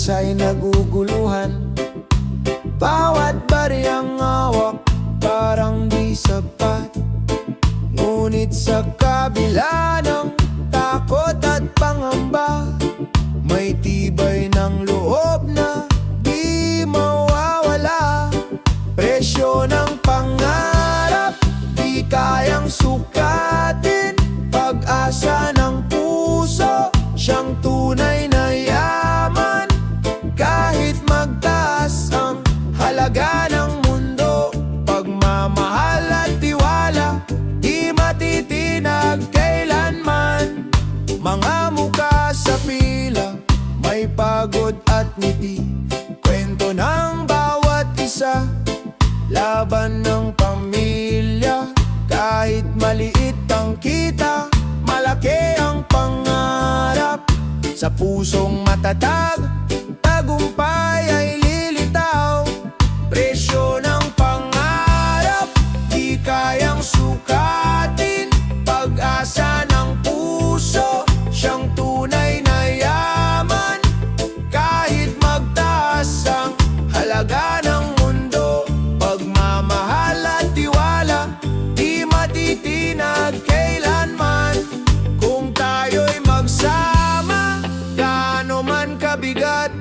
ay naguguluhan. Bawat bariyang hawak parang di sapat. Ngunit sa kabila ng takot at pangamba, may tibay ng loob na di mawawala. Presyo ng pangarap, di kayang sukatin. Pag-asa ng puso, siyang tunay na yaman. Kahit magtaas ang halaga ng mundo, pagmamahal at tiwala, di matitinag kailanman. Mga mukha sa pila, may pagod at ngiti, kwento ng bawat isa, laban ng pamilya. Kahit maliit ang kita, malaki ang pangarap. Sa pusong matatag, tagumpay ay lilitaw. Presyo ng pangarap, di kayang sukatin. Pag-asa ng puso, siyang tunay na yaman. Kahit magtaas ang halaga ng mundo, pagmamahal at tiwala, di matitinag kailanman. Kung tayo'y magsama, gaano man kabigat,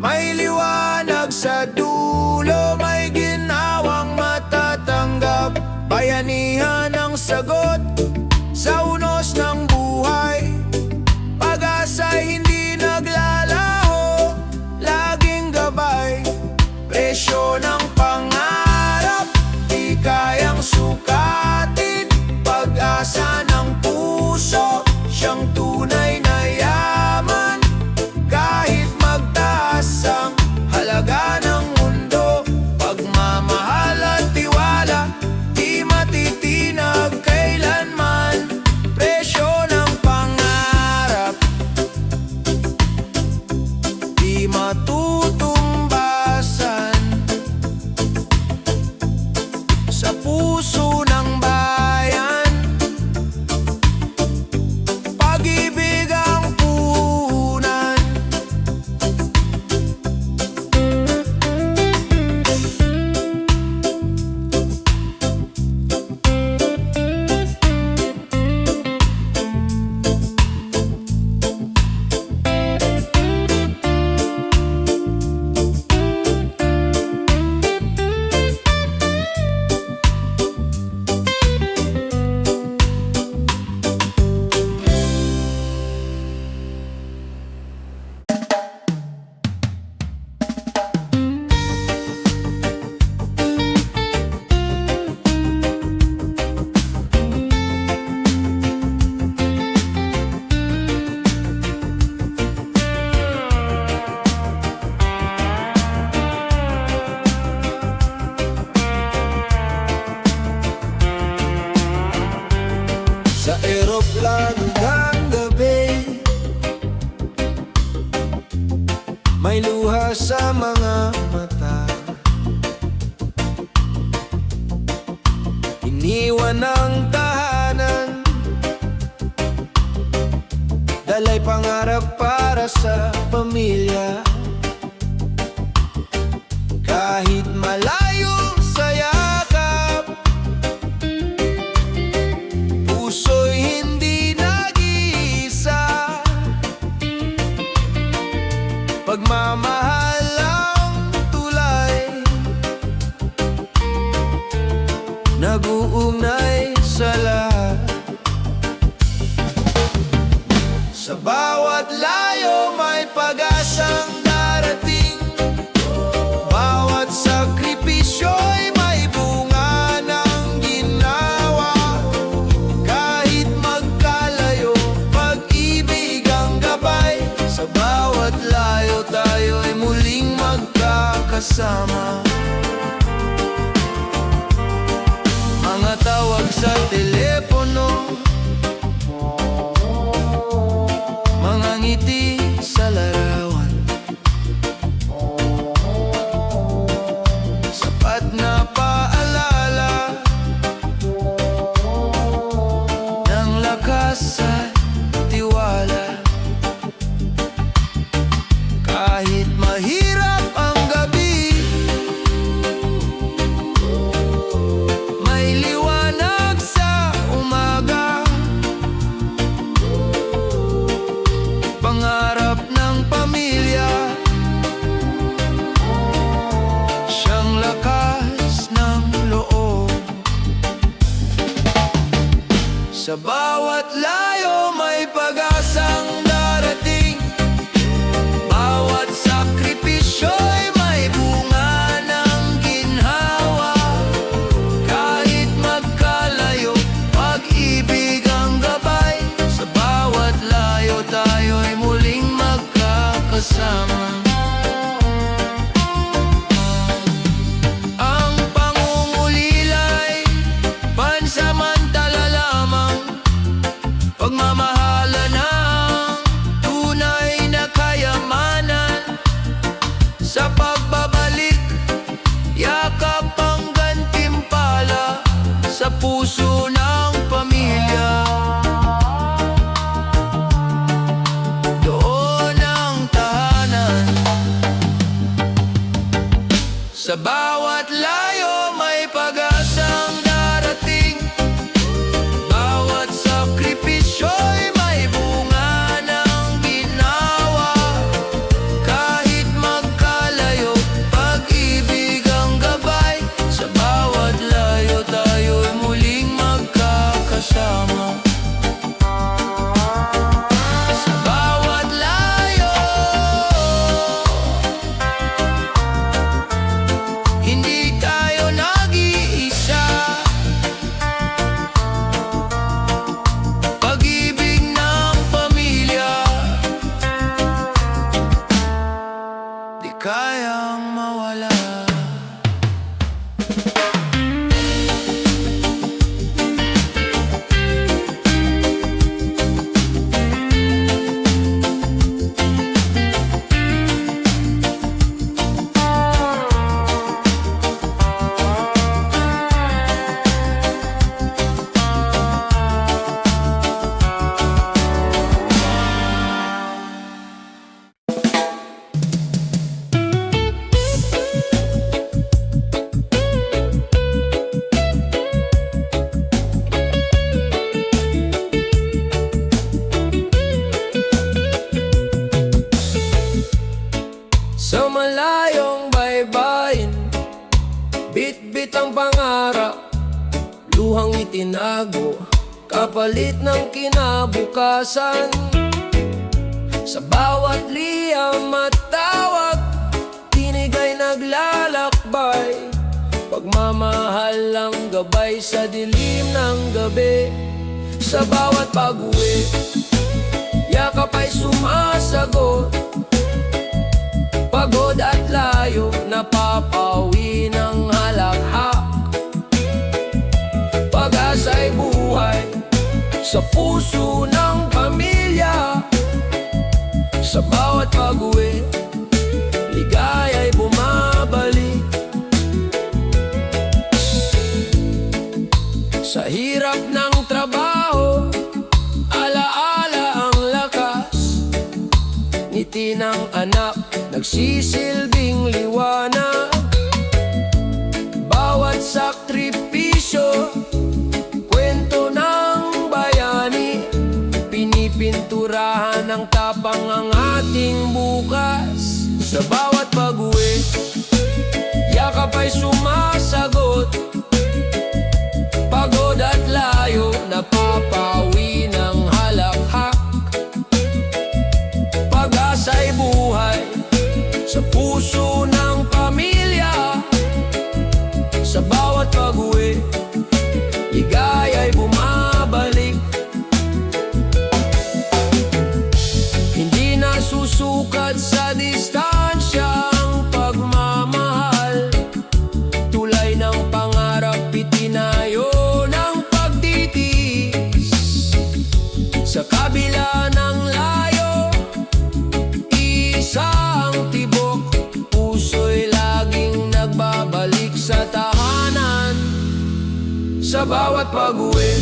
may liwanag sa dulo, may ginawang matatanggap. Bayanihan ang sagot sa unos ng buhay. Pag-asa'y hindi naglalaho, laging gabay. Presyo ng pangarap, di kayang sukatin. Pag-asa ng puso, siyang tunay na yaman. Kahit magtaas ang halaga ng mundo, pagmamahal at tiwala, di matitinag kailanman. Presyo ng pangarap, di matutumbasan. Sa puso ng bayan, pag-ibig ang puhunan. Sa eroplano ng gabi, may luha sa mga mata. Iniwan ang tahanan, dalay pangarap para sa pamilya. Kahit malayo sa yakap, puso'y hindi nag-iisa. Pagmamahal ang tulay, nag-uugnay sa lahat. Sa bawat layo may pag-asang darating. Bawat sakripisyo'y may bunga ng ginawa. Kahit magkalayo, pag-ibig ang gabay. Sa bawat layo tayo'y muling magkakasama. Mga tawag sa telepono, mga ngiti sa larawan, sapat na paalala ng lakas at tiwala. Kahit Sa bawat layo may pag-asang darating. Bawat sakripisyo'y may bunga ng ginhawa. Kahit magkalayo, pag-ibig ang gabay. Sa bawat layo tayo'y muling magkakasama. Ang pangungulila'y pansamantala lamang. Pagmamahalan ang tunay na kayamanan. Sa pagbabalik, yakap ang gantimpala sa puso ng pamilya. Doon ang tahanan. Sa bawat layo may pag-asang darating. Bawat sakripisyo'y may bunga ng ginawa. Kahit magkalayo, pag-ibig ang gabay. Sa bawat layo tayo'y muling magkakasama. Sa bawat layo, hindi tayo nag-iisa. Pag-ibig ng pamilya, di kayang mawala. Sa malayong baybayin, bit-bit ang pangarap, luhang itinago, kapalit ng kinabukasan. Sa bawat liyam at tawag, tinig ay naglalakbay. Pagmamahal ang gabay sa dilim ng gabi. Sa bawat pag-uwi, yakap ay sumasagot. Pagod at layo, napapawi ng halakhak. Pag-asa'y buhay sa puso ng pamilya. Sa bawat pag-uwi, ligaya'y bumabalik. Sa hirap ng trabaho, alaala ang lakas. Ngiti ng anak, nagsisilbing liwanag. Bawat sakripisyo, kwento ng bayani. Pinipinturahan ng tapang ang ating bukas. Sa bawat pag-uwi, yakap ay sumasagot. Pagod at layo, napapawi ng halakhak. Pag-asa'y buhay sa puso ng pamilya. Sa bawat pag-uwi, ligaya'y bumabalik. Hindi na susukat sa distansya ang pagmamahal. Tulay ng pangarap, itinayo ng pagtitiis. Sa kabila ng layo, isang tibok, puso'y laging nagbabalik sa tahanan. Sa bawat pag-uwi,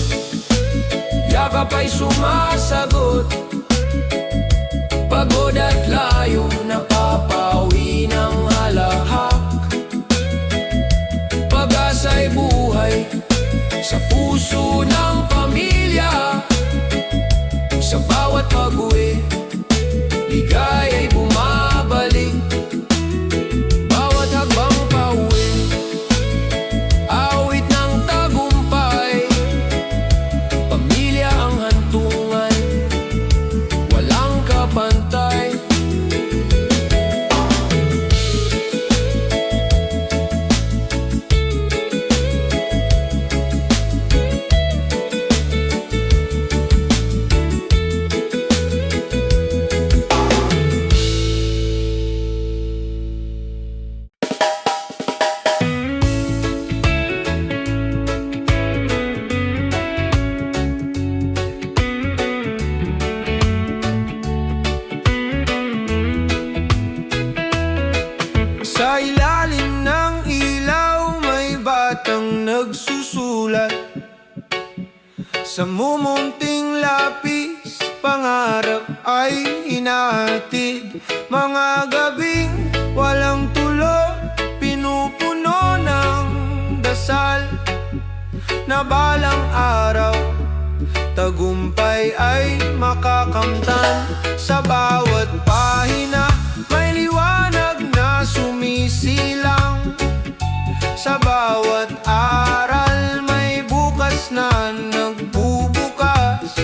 yakap ay sumasagot. Pagod at layo, napapawi ng halakhak. Pag-asa'y buhay sa puso ng pamilya. Sa bawat pag-uwi, ligaya'y bumabalik. Bawat hakbang pauwi, awit ng tagumpay. Pamilya Sa mumunting lapis, pangarap ay hinahatid. Mga gabing walang tulog, pinupuno ng dasal, na balang araw tagumpay ay makakamtan. Sa bawat pahina may liwanag na sumisilang, sa bawat aral may bukas na nagbubukas.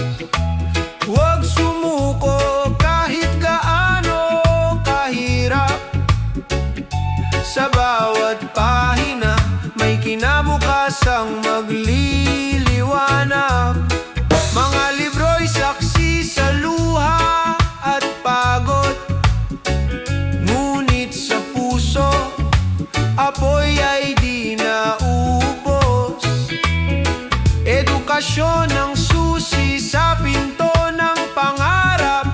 Huwag sumuko kahit gaano kahirap, sa bawat pahina may kinabukasang magliliwanag. Mga libro'y saksi sa luha at pagod, ngunit sa puso apoy ay di naubos. Edukasyon ang susi sa pinto ng pangarap,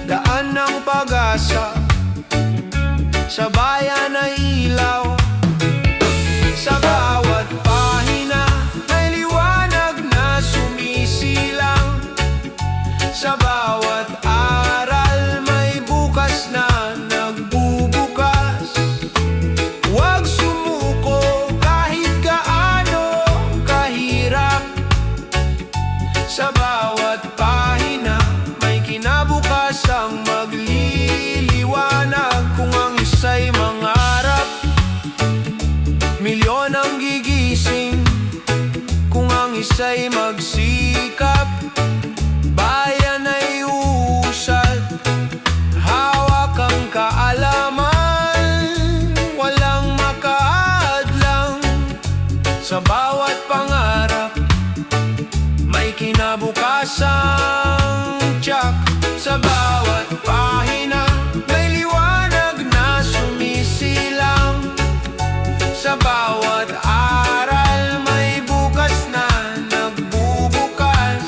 daan ng pag-asa, sa bayan ay ilaw. Sa bawat pahina may liwanag na sumisilang, sa bawat aral may bukas na nagbubukas. Huwag sumuko kahit gaano kahirap, sa bawat pahina may kinabukasang magliliwanag. Kung ang isa'y mangarap, milyon ang gigising. Kung ang isa'y magsikap, bayan ay uusad. Hawak ang kaalaman, walang makaadlang. Sa bawat pangarap may kinabukasang tiyak. Sa bawat pahina may liwanag na sumisilang, sa bawat aral may bukas na nagbubukas.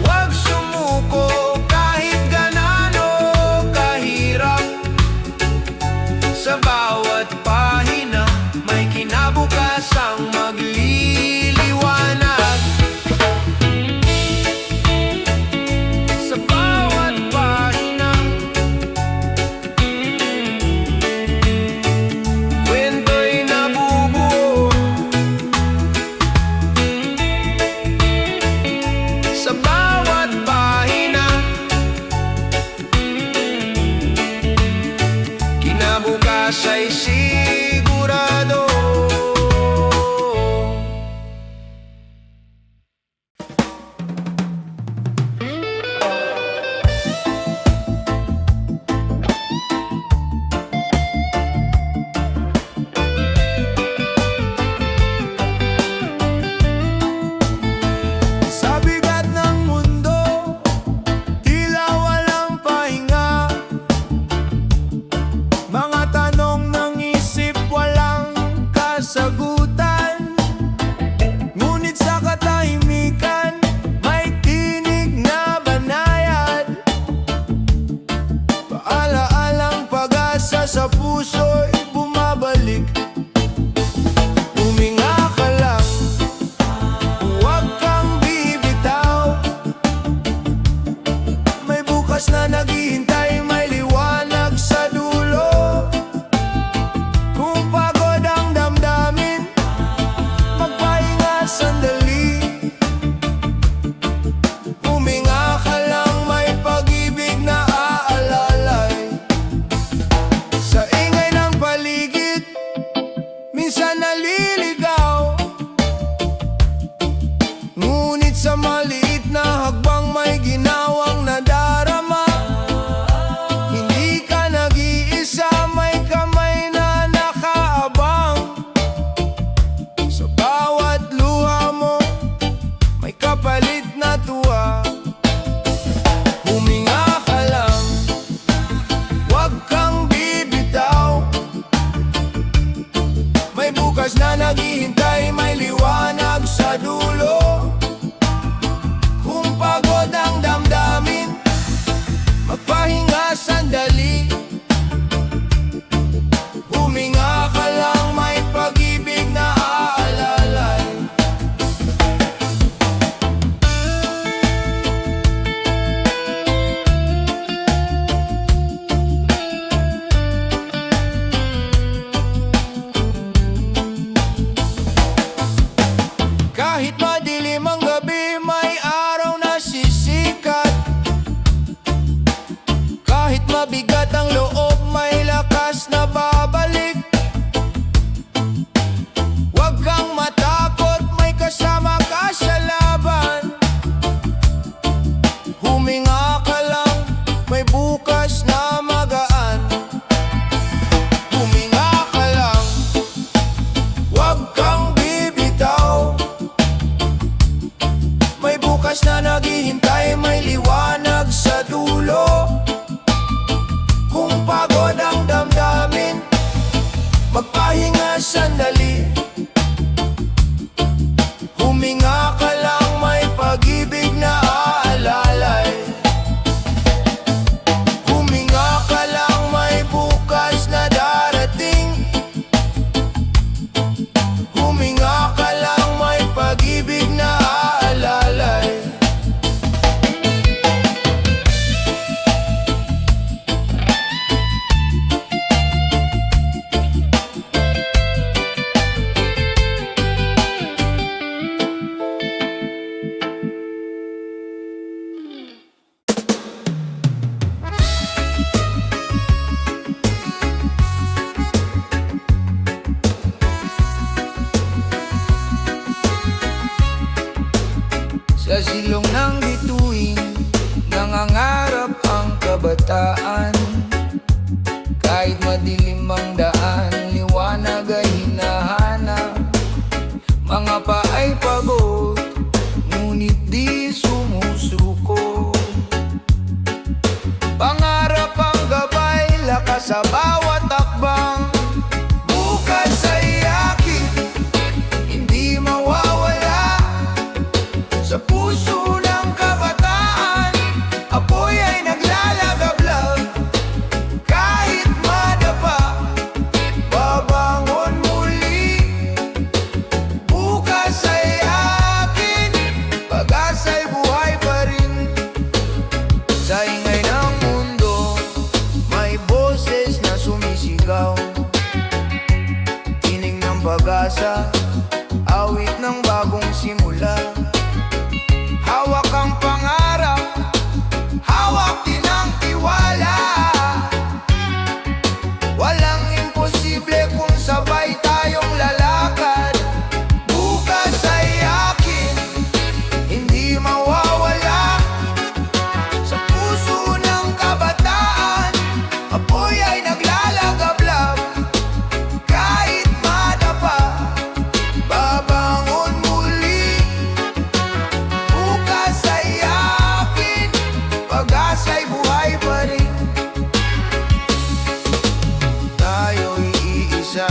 Huwag sumuko kahit gaano kahirap, sa bawat pahina may kinabukasang magliliwanag. Sa bawat pahina kwento'y nabubuo, sa bawat pahina kinabukas ay sigurado. Sa bigat ng mundo, tila walang pahinga. Mga tanong ng isip walang kasagutan, ngunit sa katahimikan may tinig na banayad. Paala-alang pag-asa sa puso'y bumabalik. Huminga ka lang, huwag kang bibitaw. May bukas na naghihintay, may liwanag sa dulo. Kung pagod ang damdamin, magpahinga sandali. Huminga ka lang, may pag-ibig na aalalay. Sa ingay ng paligid, minsan naliligaw, ngunit sa maliit na hagbang may ginawang nadarama. Hindi ka nag-iisa, may kamay na nakaabang. Sa bawat luha mo may kapalit na tuwa. Huminga ka lang, huwag kang bibitaw. May bukas na naghihintay, may liwanag sa dulo. na sandali. Huminga ka lang, may pag-ibig na aalalay. Huminga ka lang, may bukas na darating. Huminga ka lang, may pag-ibig na aalalay. Sa silong ng bituin, nangangarap ang kabataan. Kahit madilim ang daan, liwanag ay hinahanap. Mga paay pagod, ngunit di sumusuko. Pangarap ang gabay, lakas sa bawat takbang. Bukas ay akin, hindi mawawala. Sa puso ng kabataan, apoy ay naglalagablab. Kahit madapa, babangon muli. Bukas ay akin, pag-asa'y buhay pa rin. Sa ingay ng mundo, may boses na sumisigaw. Tinig ng pag-asa, awit ng bagong simula. Hawak ang pangarap, hawak din ang tiwala. Walang imposible kung sabay tayong lalakad. Bukas ay akin, hindi mawawala. Sa puso ng kabataan, apoy ay naglalagablab. Kahit madapa, babangon muli. Bukas ay akin, pag-asa'y buhay pa rin. Tayo'y iisa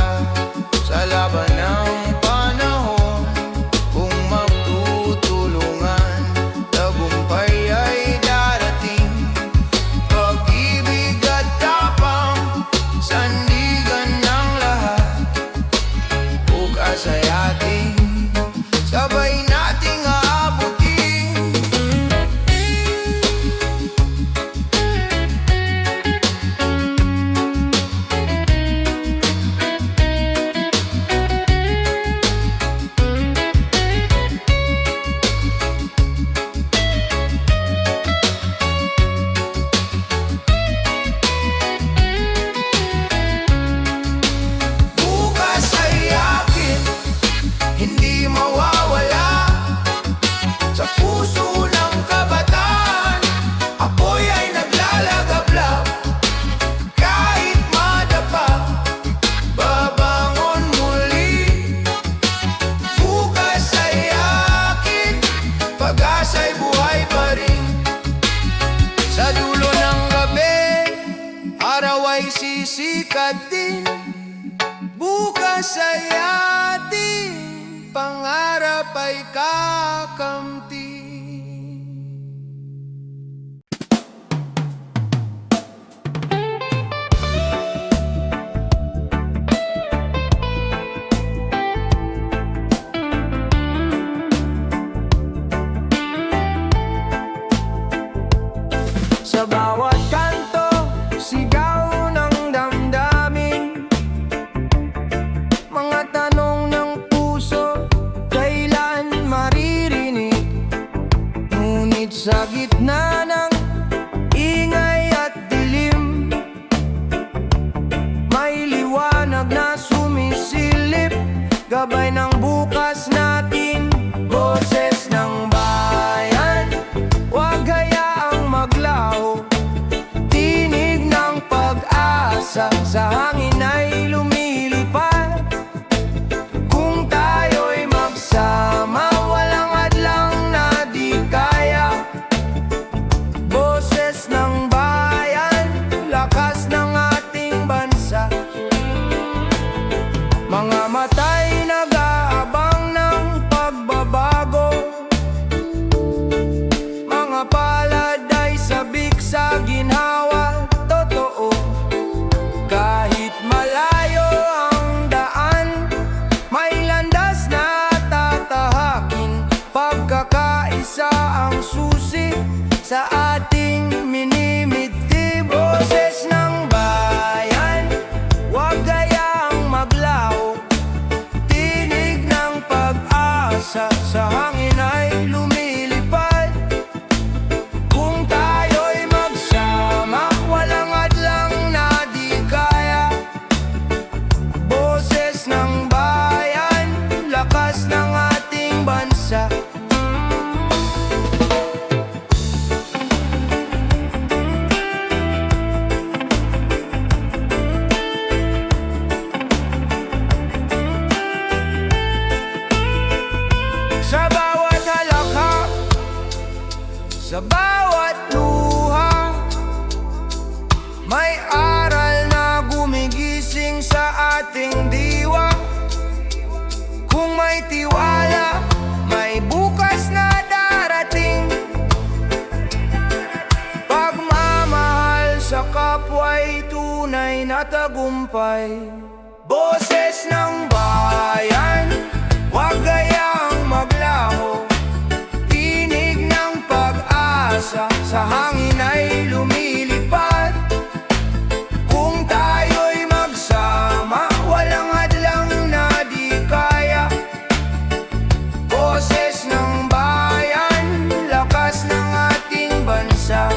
sa laban ng panahon. Kung magtutulungan, tagumpay ay darating. Pag-ibig at tapang, sandigan ng lahat. Bukas ay ating, sabay nating aabutin. Bukas ay akin, hindi mawawala. Sa puso ng kabataan, apoy ay naglalagablab. Kahit madapa, babangon muli. Bukas ay akin, pag-asa'y buhay pa rin. Sa dulo ng gabi, araw ay sisikat din. Bukas ay atin, pangarap ay kakamti. Sa bawat kanto, sigaw ng damdamin. Mga tanong ng puso, kailan maririnig? Ngunit sa gitna ng ingay at dilim, may liwanag na sumisilip. Gabay ng bukas natin, boses ng bayan. Huwag hayaang maglaho, tinig ng pag-asa sa hangin ay lumilipad. Kung tayo'y magsama, walang hadlang na di kaya. Boses ng bayan, lakas ng ating bansa. Mga Mga matay nag-aabang ng pagbabago, mga palad ay sabik sa ginhawa. Totoo, kahit malayo ang daan, may landas na tatahakin. Pagkakaisa ang susi sa ating minimiti. Boses ng bayan, huwag gayang maglaho. Tinig ng pag-asa, sa hangin ay lumilipad. Kung tayo'y magsama, walang hadlang na di kaya. Boses ng bayan, lakas ng ating bansa. Sa bawat halakha, sa bawat luha, may aral na gumigising sa ating diwa. Kung may tiwala, may bukas na darating. Pagmamahal sa kapwa'y tunay na tagumpay. Boses ng bayan, huwag gayang maglaho. Tinig ng pag-asa, sa hangin ay lumilipad. Kung tayo'y magsama, walang hadlang na di kaya. Boses ng bayan, lakas ng ating bansa.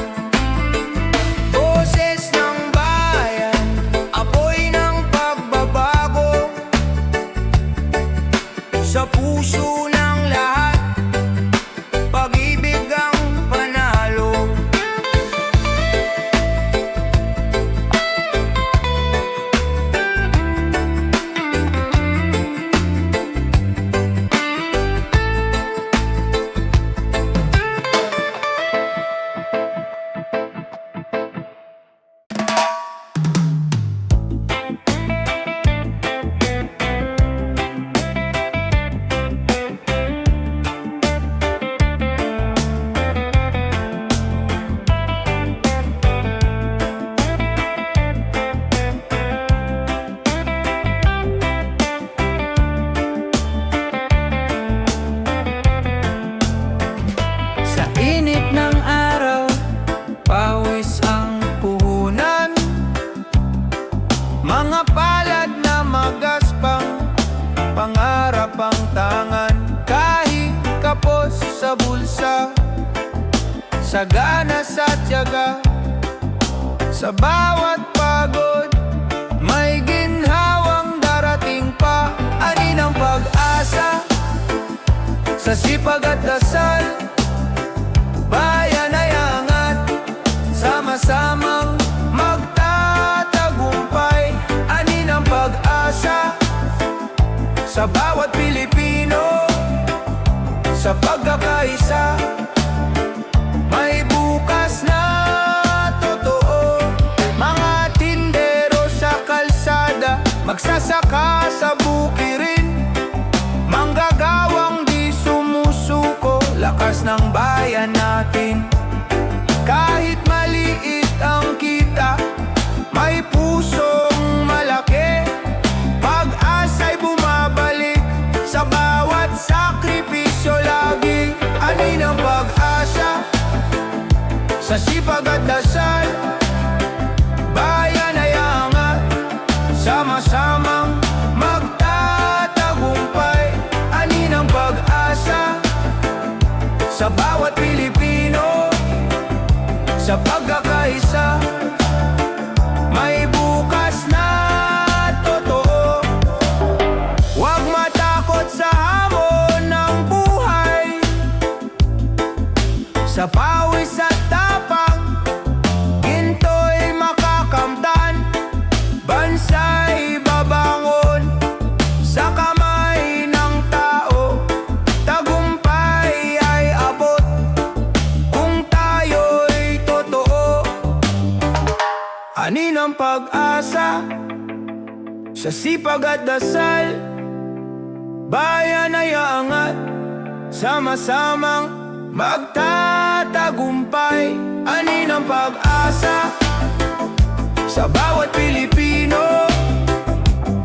Boses ng bayan, apoy ng pagbabago. Sa puso ng lahat, pag-ibig ang panalo. Sa init ng araw, pawis ang puhunan. Mga palad na magaspang, pangarap ang tangan. Kahit kapos sa bulsa, sagana sa tiyaga. Sa bawat pagod, may ginhawang darating pa. Ani ng pag-asa, sa sipag at dasal, bayan ay angat, sama-samang magtatagumpay. Ani ng pag-asa sa bawat Pilipino, sa pagkakaisa, may bukas na totoo. Mga tindero sa kalsada, magsasaka sa bukirin, manggagawang di sumusuko, lakas ng bayan natin. Kahit maliit ang kita, may pusong malaki. Pag-asa'y bumabalik sa bawat sakripisyo lagi. Ani ng pag-asa, sa sipag at dasal, bayan ay angat, sama-samang magtatagumpay. Ani ng pag-asa sa bawat Pilipino, sa pagkakaisa, may bukas na totoo. Huwag matakot sa hamon ng buhay, sa pawis at tapang, ginto'y makakamtan. Bansa'y babangon sa kamay ng tao, tagumpay ay abot kung tayo'y totoo. Ani ng pag-asa Sa sipag at dasal, bayan ay aangat, sama-samang magtatagumpay. Ani ng pag-asa sa bawat Pilipino,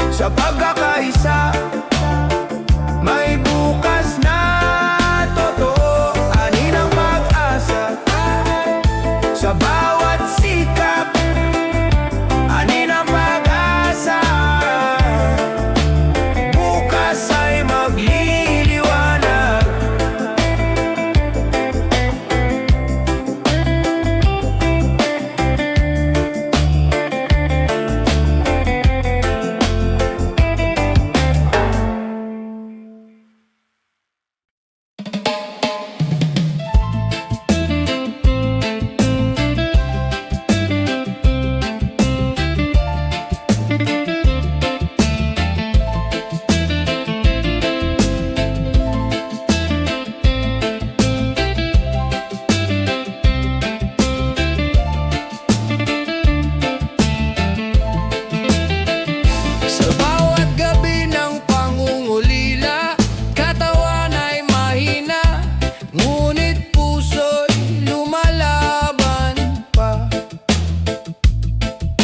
sa pagkakaisa, may bukas na totoo. Ani ng pag-asa sa bawat sikap, ani ng pag-asa, bukas ay magliliwanag. Sa bawat gabi ng pangungulila, katawan ay mahina, ngunit puso'y lumalaban pa.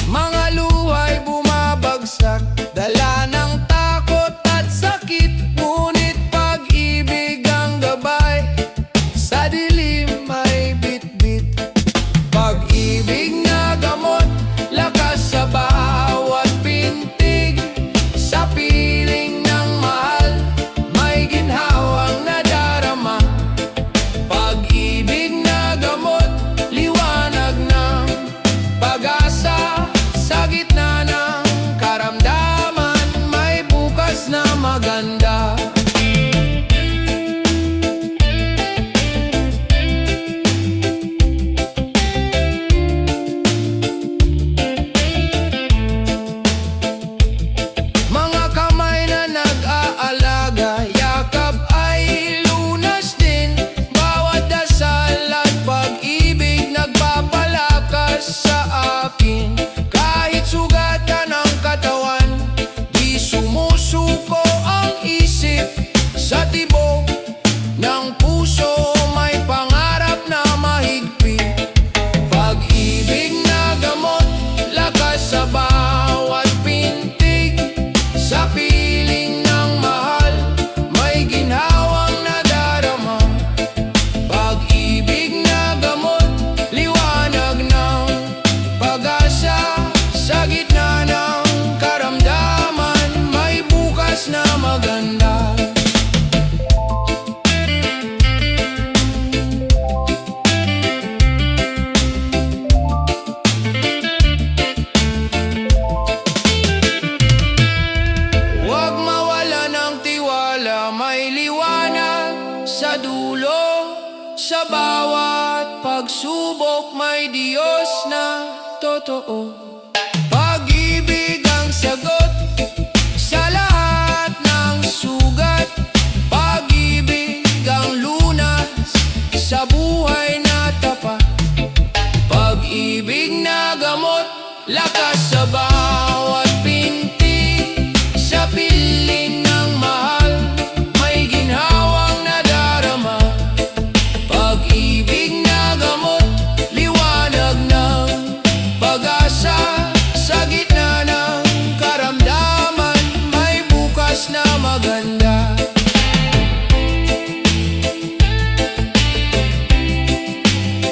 Mga luha'y bumabagsak, dala ng takot at sakit, ngunit pag-ibig ang gabay, sa dilim ay bitbit. Pag-ibig na gamot, lakas sa bawat pintig, sa piling ng mahal, may ginhawang nadarama. Pag-ibig na gamot, liwanag ng pag-asa, sa gitna ng karamdaman, may bukas na maganda. Mga kamay na nag-aalaga, yakap ay lunas din. Bawat dasal at pag-ibig nagpapalakas sa akin. Kahit sugatan ang katawan, di sumusuko ang isip. Sa tibok ng puso, may pangarap na mahigpit. Pag-ibig na gamot, lakas sa bawat pintig, sa piling ng mahal, may ginhawang nadarama. Pag-ibig na gamot, liwanag ng pag-asa, sa gitna ng karamdaman, may bukas na maganda. Huwag mawala ng tiwala, may liwanag sa dulo. Sa bawat pagsubok, may Diyos na totoo. Pag-ibig ang sagot sa lahat ng sugat. Pag-ibig ang lunas sa buhay na tapat. Pag-ibig na gamot, lakas sa bawat pintig, sa piling ng mahal, may ginhawang nadarama. Pag-ibig na gamot, liwanag ng pag-asa, sa gitna ng karamdaman, may bukas na maganda.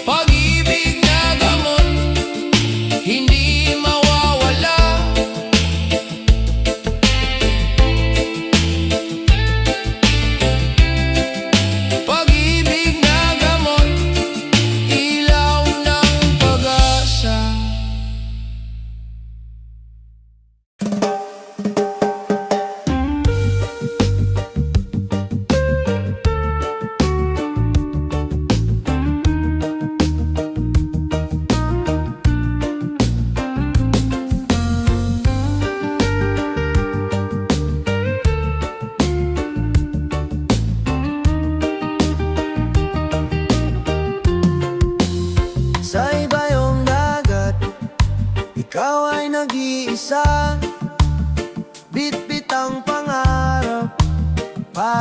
Pag-ibig na gamot, hindi mawawala. Pag-ibig na gamot, ilaw ng pag-asa.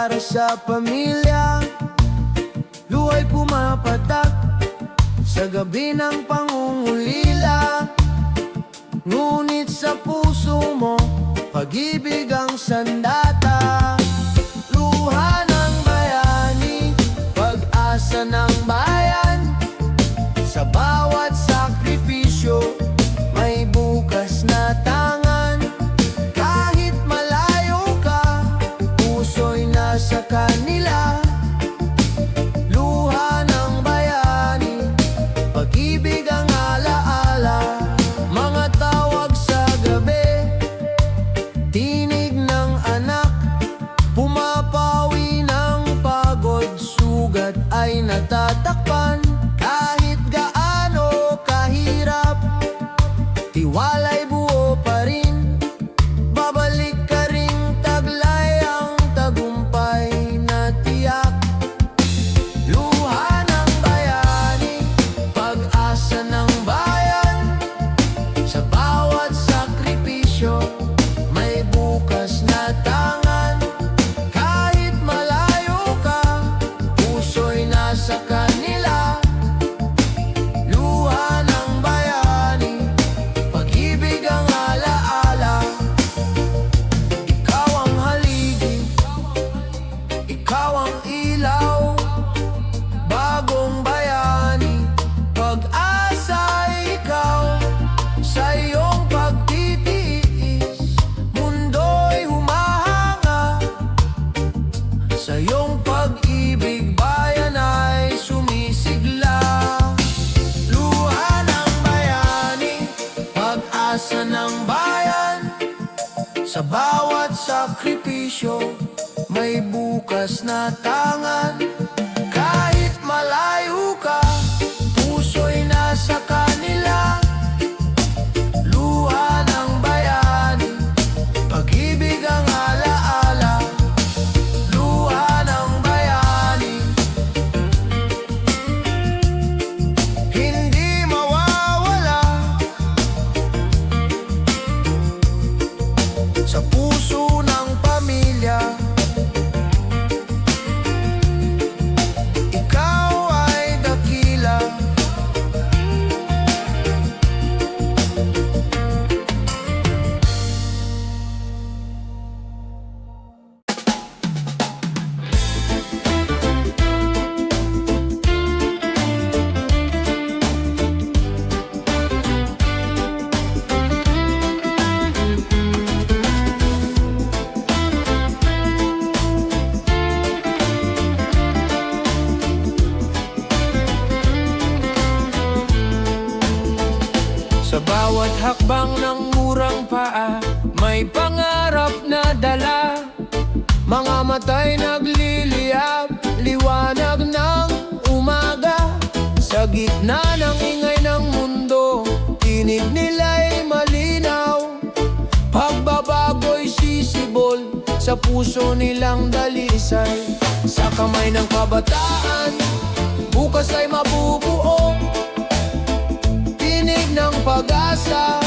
para sa pamilya. Luha'y pumapatak sa gabi ng pangungulila. Ngunit sa puso mo, pag-ibig ang sandata. Luha ng bayani, pag-asa ng bayan. Sa bawat sakripisyo, may bukas na tangan. Kahit malayo ka, puso'y nasa kanila. Luha ng bayani, pag-ibig ang alaala. Mga tawag sa gabi, tinig ng anak. Pumapawi ng pagod, sugat ay natatakpan. Kahit gaano kahirap, tiwala'y buo pa rin. Babalik ka ring taglay ang tagumpay na tiyak. Luha ng bayani, pag-asa ng bayan. Sa bawat sakripisyo, may bukas na tangan. Kahit malayo ka, puso'y nasa kanila. Luha ng bayani, pag-ibig ang alaala. Ikaw ang haligi, ikaw ang ilaw. Bagong bayani, pag-asa'y ikaw. Sa iyong pagtitiis, mundo'y humahanga. Sa iyong pag-ibig, bayan ay sumisigla. Luha ng bayani, pag-asa ng bayan. Sa bawat sakripisyo, may bukas na tangan. Kahit malayo ka, puso'y nasa kanila. Luha ng bayani, pag-ibig ang alaala. Luha ng bayani, hindi mawawala. Sa puso ng pamilya, ikaw ay dakila. Sa bawat hakbang ng murang paa, may pangarap na dala. Mga mata'y nagliliyab, liwanag ng umaga. Sa gitna ng ingay ng mundo, tinig nila'y malinaw. Pagbabago'y sisibol, sa puso nilang dalisay. Sa kamay ng kabataan, bukas ay mabubuo. Tinig ng pag-asa,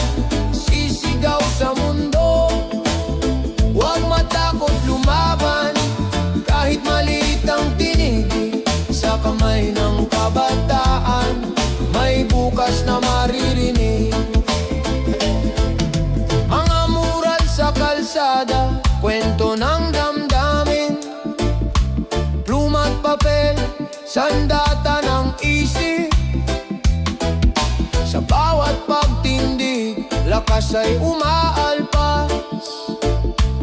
sisigaw sa mundo. Huwag matakot lumaban, kahit maliit ang tinig. Sa kamay ng kabataan, may bukas na maririnig. Mga mural sa kalsada, kwento ng damdamin. Pluma't papel, sandata ng isip. Sa bawat pagtindig, lakas ay umaalpas.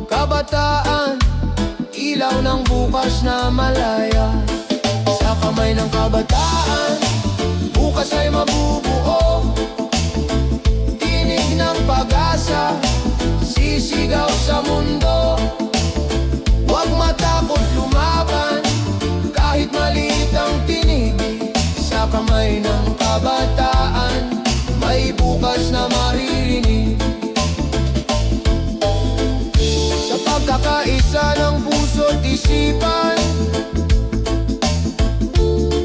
Kabataan, ilaw ng bukas na malaya. Sa kamay ng kabataan, bukas ay mabubuo. Tinig ng pag-asa, sisigaw sa mundo. Huwag matakot lumaban, kahit maliit ang tinig. Sa kamay ng kabataan, may bukas na maririnig. Sa pagkakaisa ng puso't isipan,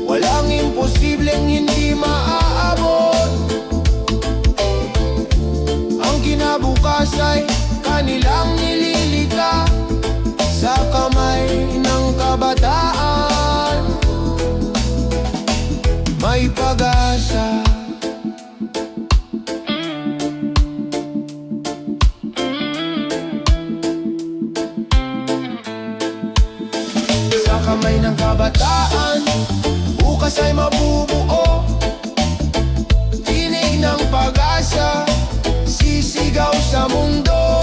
walang imposibleng hindi maaabot. Ang kinabukas ay kanilang nililika. Sa kamay ng kamay ng kabataan, bukas ay mabubuo. Tinig ng pag-asa, sisigaw sa mundo.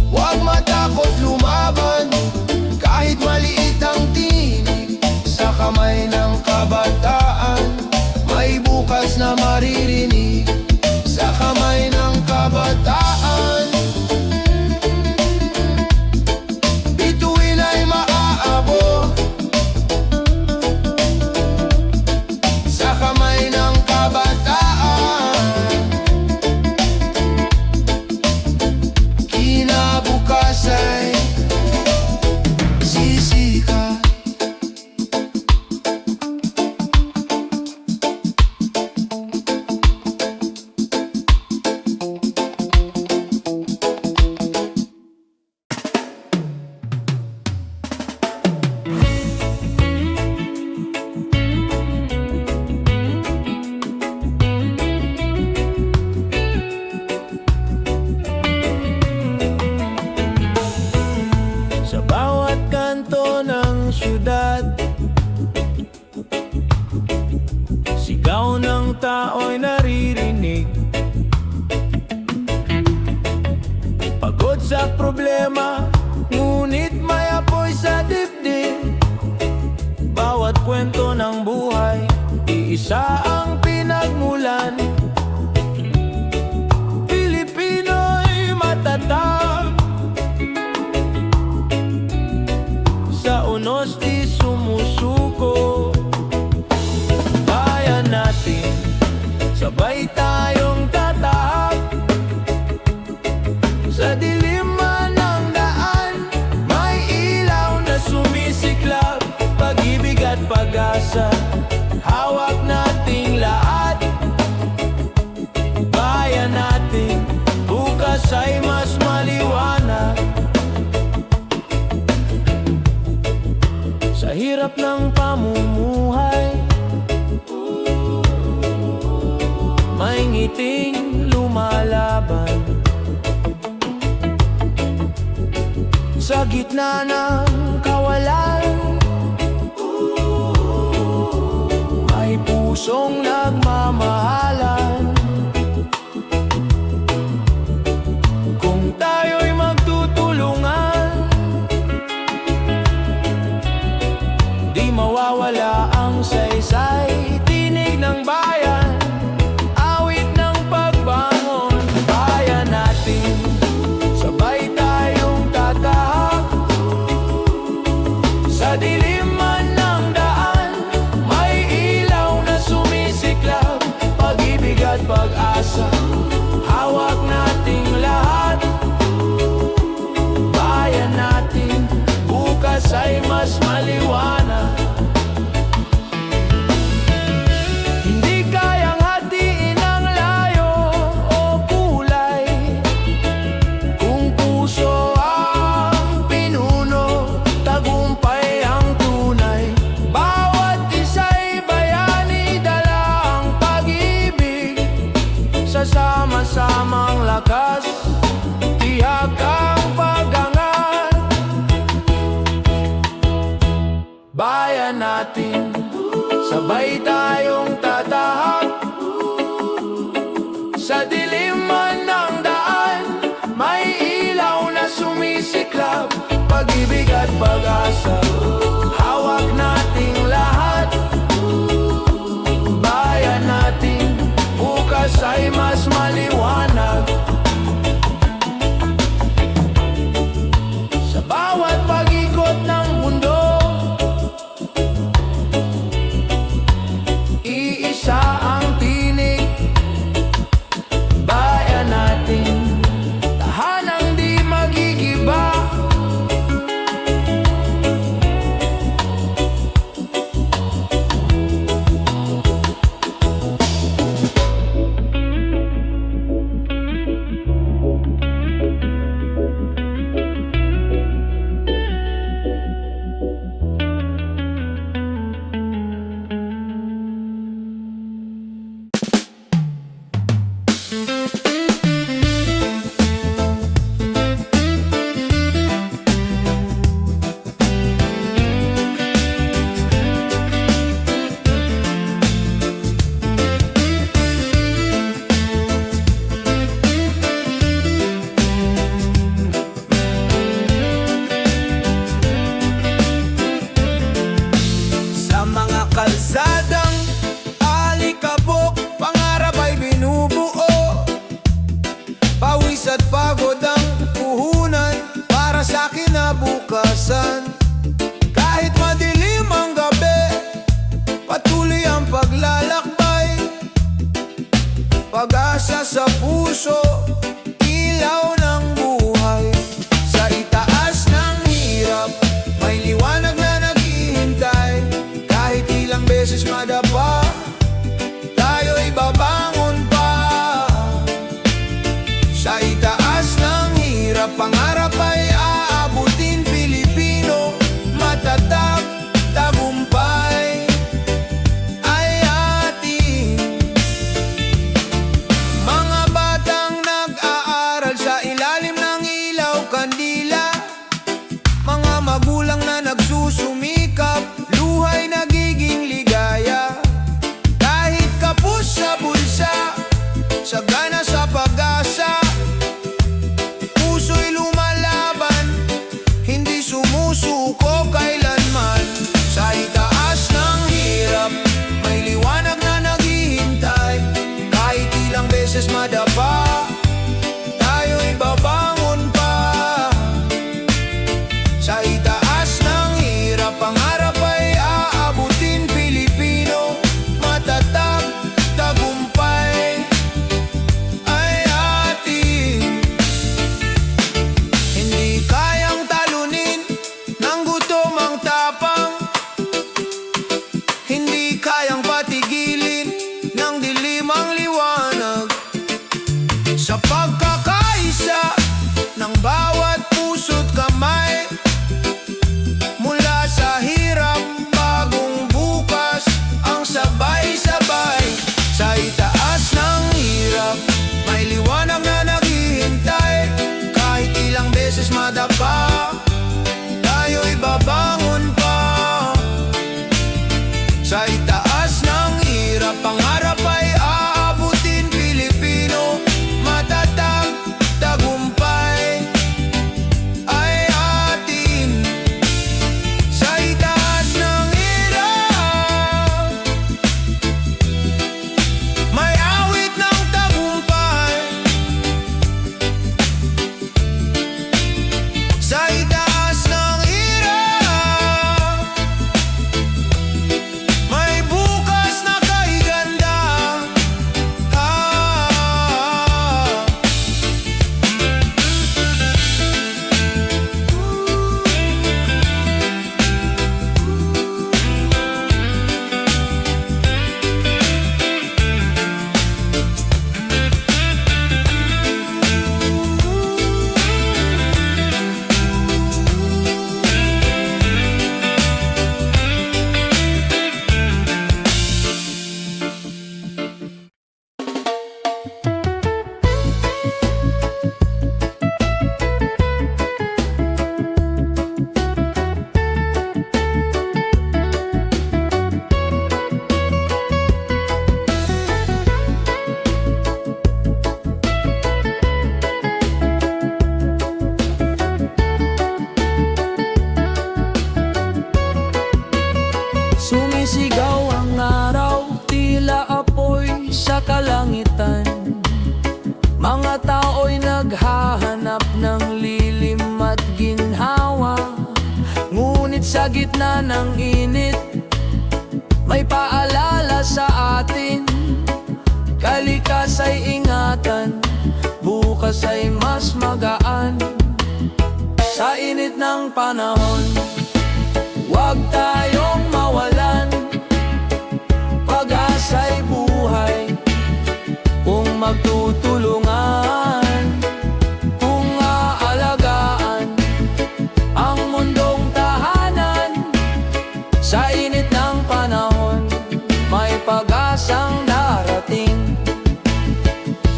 Huwag matakot lumaban, kahit maliit ang tinig. Sa kamay ng kabataan, may bukas na maririnig. Sa kamay ng kabataan, bituin ay maaabot. Sa kamay ng kabataan, kinabukas ay sisikat. Sa bawat kanto ng syudad, sigaw ng tao'y naririnig. Pagod sa problema, ngunit may apoy sa dibdib. Bawat kwento ng buhay, iisa ang pinagmulan. Pilipino'y matatag, sa unos di sumusuko. Bayan natin, sabay tayong tatahak. Sa dilim man ng daan, may ilaw na sumisiklab. Pag-ibig at pag-asa, hawak nating lahat. Bayan natin, bukas ay mas maliwanag. Sa hirap ng pamumuhay, may ngiting lumalaban. Sa gitna ng kawalan, may pusong nagmamahalan. Kung tayo'y magtutulungan, di mawawala ang saysay. Tinig ng bayan, awit ng pagbangon. Bayan natin, sabay tayong tatahak. Sa dilim man ng daan, may ilaw na sumisiklab. Pag-ibig at pag-asa, hawak nating lahat. Bayan natin, bukas ay mas maliwanag. Hindi kayang hatiin ang layo o kulay, kung puso ang pinuno, tagumpay ang tunay. Bawat isa'y bayani, dala ang pag-ibig. Sa sama-samang lakas, tiyak ang pag-angat. Bayan natin, sabay tayong tatahak. Sa dilim man ng daan, may ilaw na sumisiklab. Pag-ibig at pag-asa, hawak nating lahat. Bayan natin, bukas ay mas maliwanag. Sa bawat pag-ikot ng mundo, iisa ang tinig. Bayan natin, tahanang di magigiba. kalakasan. Kahit madilim ang gabi, patuloy ang paglalakbay. Pag-asa sa puso, ilaw ng buhay. Sa itaas ng hirap, may liwanag na naghihintay. Kahit ilang beses madapa, tayo'y babangon pa. Sa itaas ng hirap, pangarap ay aabutin. Pilipino, matatag, tagumpay ay atin. Mga batang nag-aaral sa ilalim ng ilaw kandila, mga magulang na nagsusumikap, luhay nagiging ligaya. Kahit kapos sa bulsa, sagana sa pag-asa, puso'y lumalaban, hindi sumusuko kailanman. Sa itaas ng hirap, may liwanag na naghihintay. Kahit ilang beses madapa, tayo'y babangon pa. Sa itaas ng hirap, pangarap ay aabutin. Pilipino, matatag, tagumpay ay atin. Hindi kayang talunin ng gutom ang tapang, hindi kayang patigilin ng dilim ang liwanag. Sa pagkakaisa ng bawat puso't kamay, mula sa hirap, bagong bukas ang sabay-sabay. Sa itaas ng hirap, may liwanag na naghihintay. Kahit ilang beses madapa, tayo'y babangon pa. Sa itaas ng hirap, pangarap ay aabutin. Pilipino, matatag, tagumpay ay atin. Sa itaas ng hirap, may awit ng tagumpay. Sa itaas ng hirap, may bukas na kaiganda. Sumisigaw ang araw, tila apoy sa kalangitan. Mga tao'y naghahanap ng lilim at ginhawa. Ngunit sa gitna ng init, may paalala sa atin. Kalikas ay ingatan, bukas ay mas magaan. Sa init ng panahon, huwag tayong mawalan. Pag-asa'y buhay kung magtutulungan, kung aalagaan ang mundong tahanan. Sa init ng panahon, may pag-asang darating.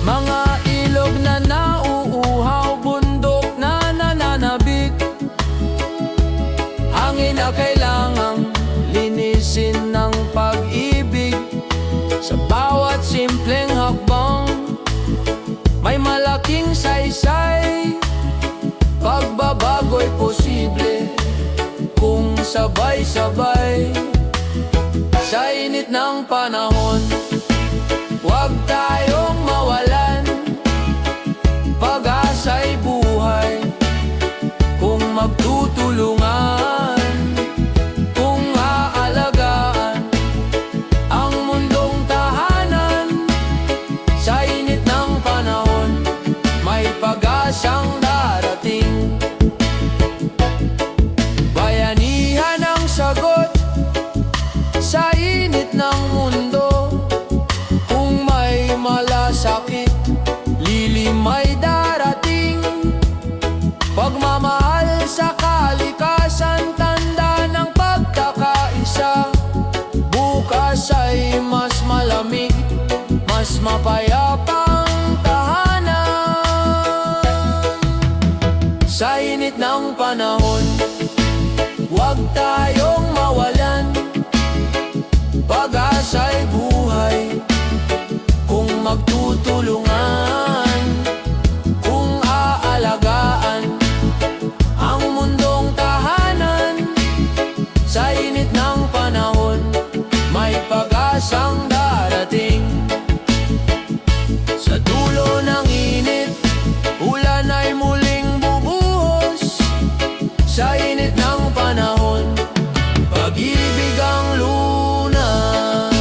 Mga ilog na nauuhaw, bundok na nananabik, hangin na kailangang linisin ng pag-ibig. Sa bawat simpleng hakbang, may malaking saysay. Pagbabago'y posible kung sabay-sabay. Sa init ng panahon, huwag tayong mawalan. Pag-asa'y buhay kung magtutulungan, kung aalagaan ang mundong tahanan. Sa init ng panahon, may pag-asang darating. Bayanihan ang sagot sa init ng mundo. Kung may malasakit, lilim ay darating. Pagmamahal sa kalikasan, tanda ng pagkakaisa. Bukas ay mas malamig, mas mapayapang tahanan. Sa init ng panahon, huwag tayong mawalan. Pag-asa'y buhay kung magtutulungan, kung aalagaan ang mundong tahanan. Sa init ng panahon, may pag-asang darating. Sa dulo ng init, ulan ay muling bubuhos. Sa init ng panahon, pag-ibig ang lunas.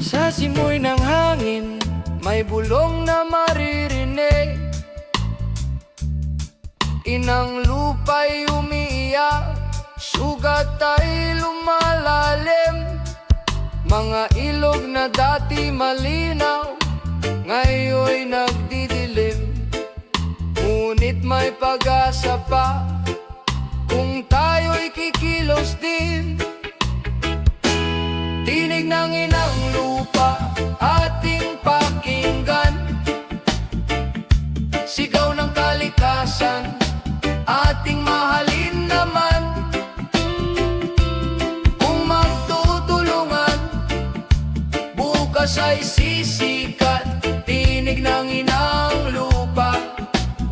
Sa simoy ng hangin, may bulong na maririnig. Inang lupa'y umiiyak, sugat ay lumalalim. Mga ilog na dati malinaw, ngayon'y nagdidilim. Ngunit may pag-asa pa, kung tayo'y kikilos din. Tinig ng inang lupa, ating pakinggan. Sigaw ng kalikasan, ating mahalin naman. Kung magtutulungan, bukas ay sisikat. Tinig ng inang lupa,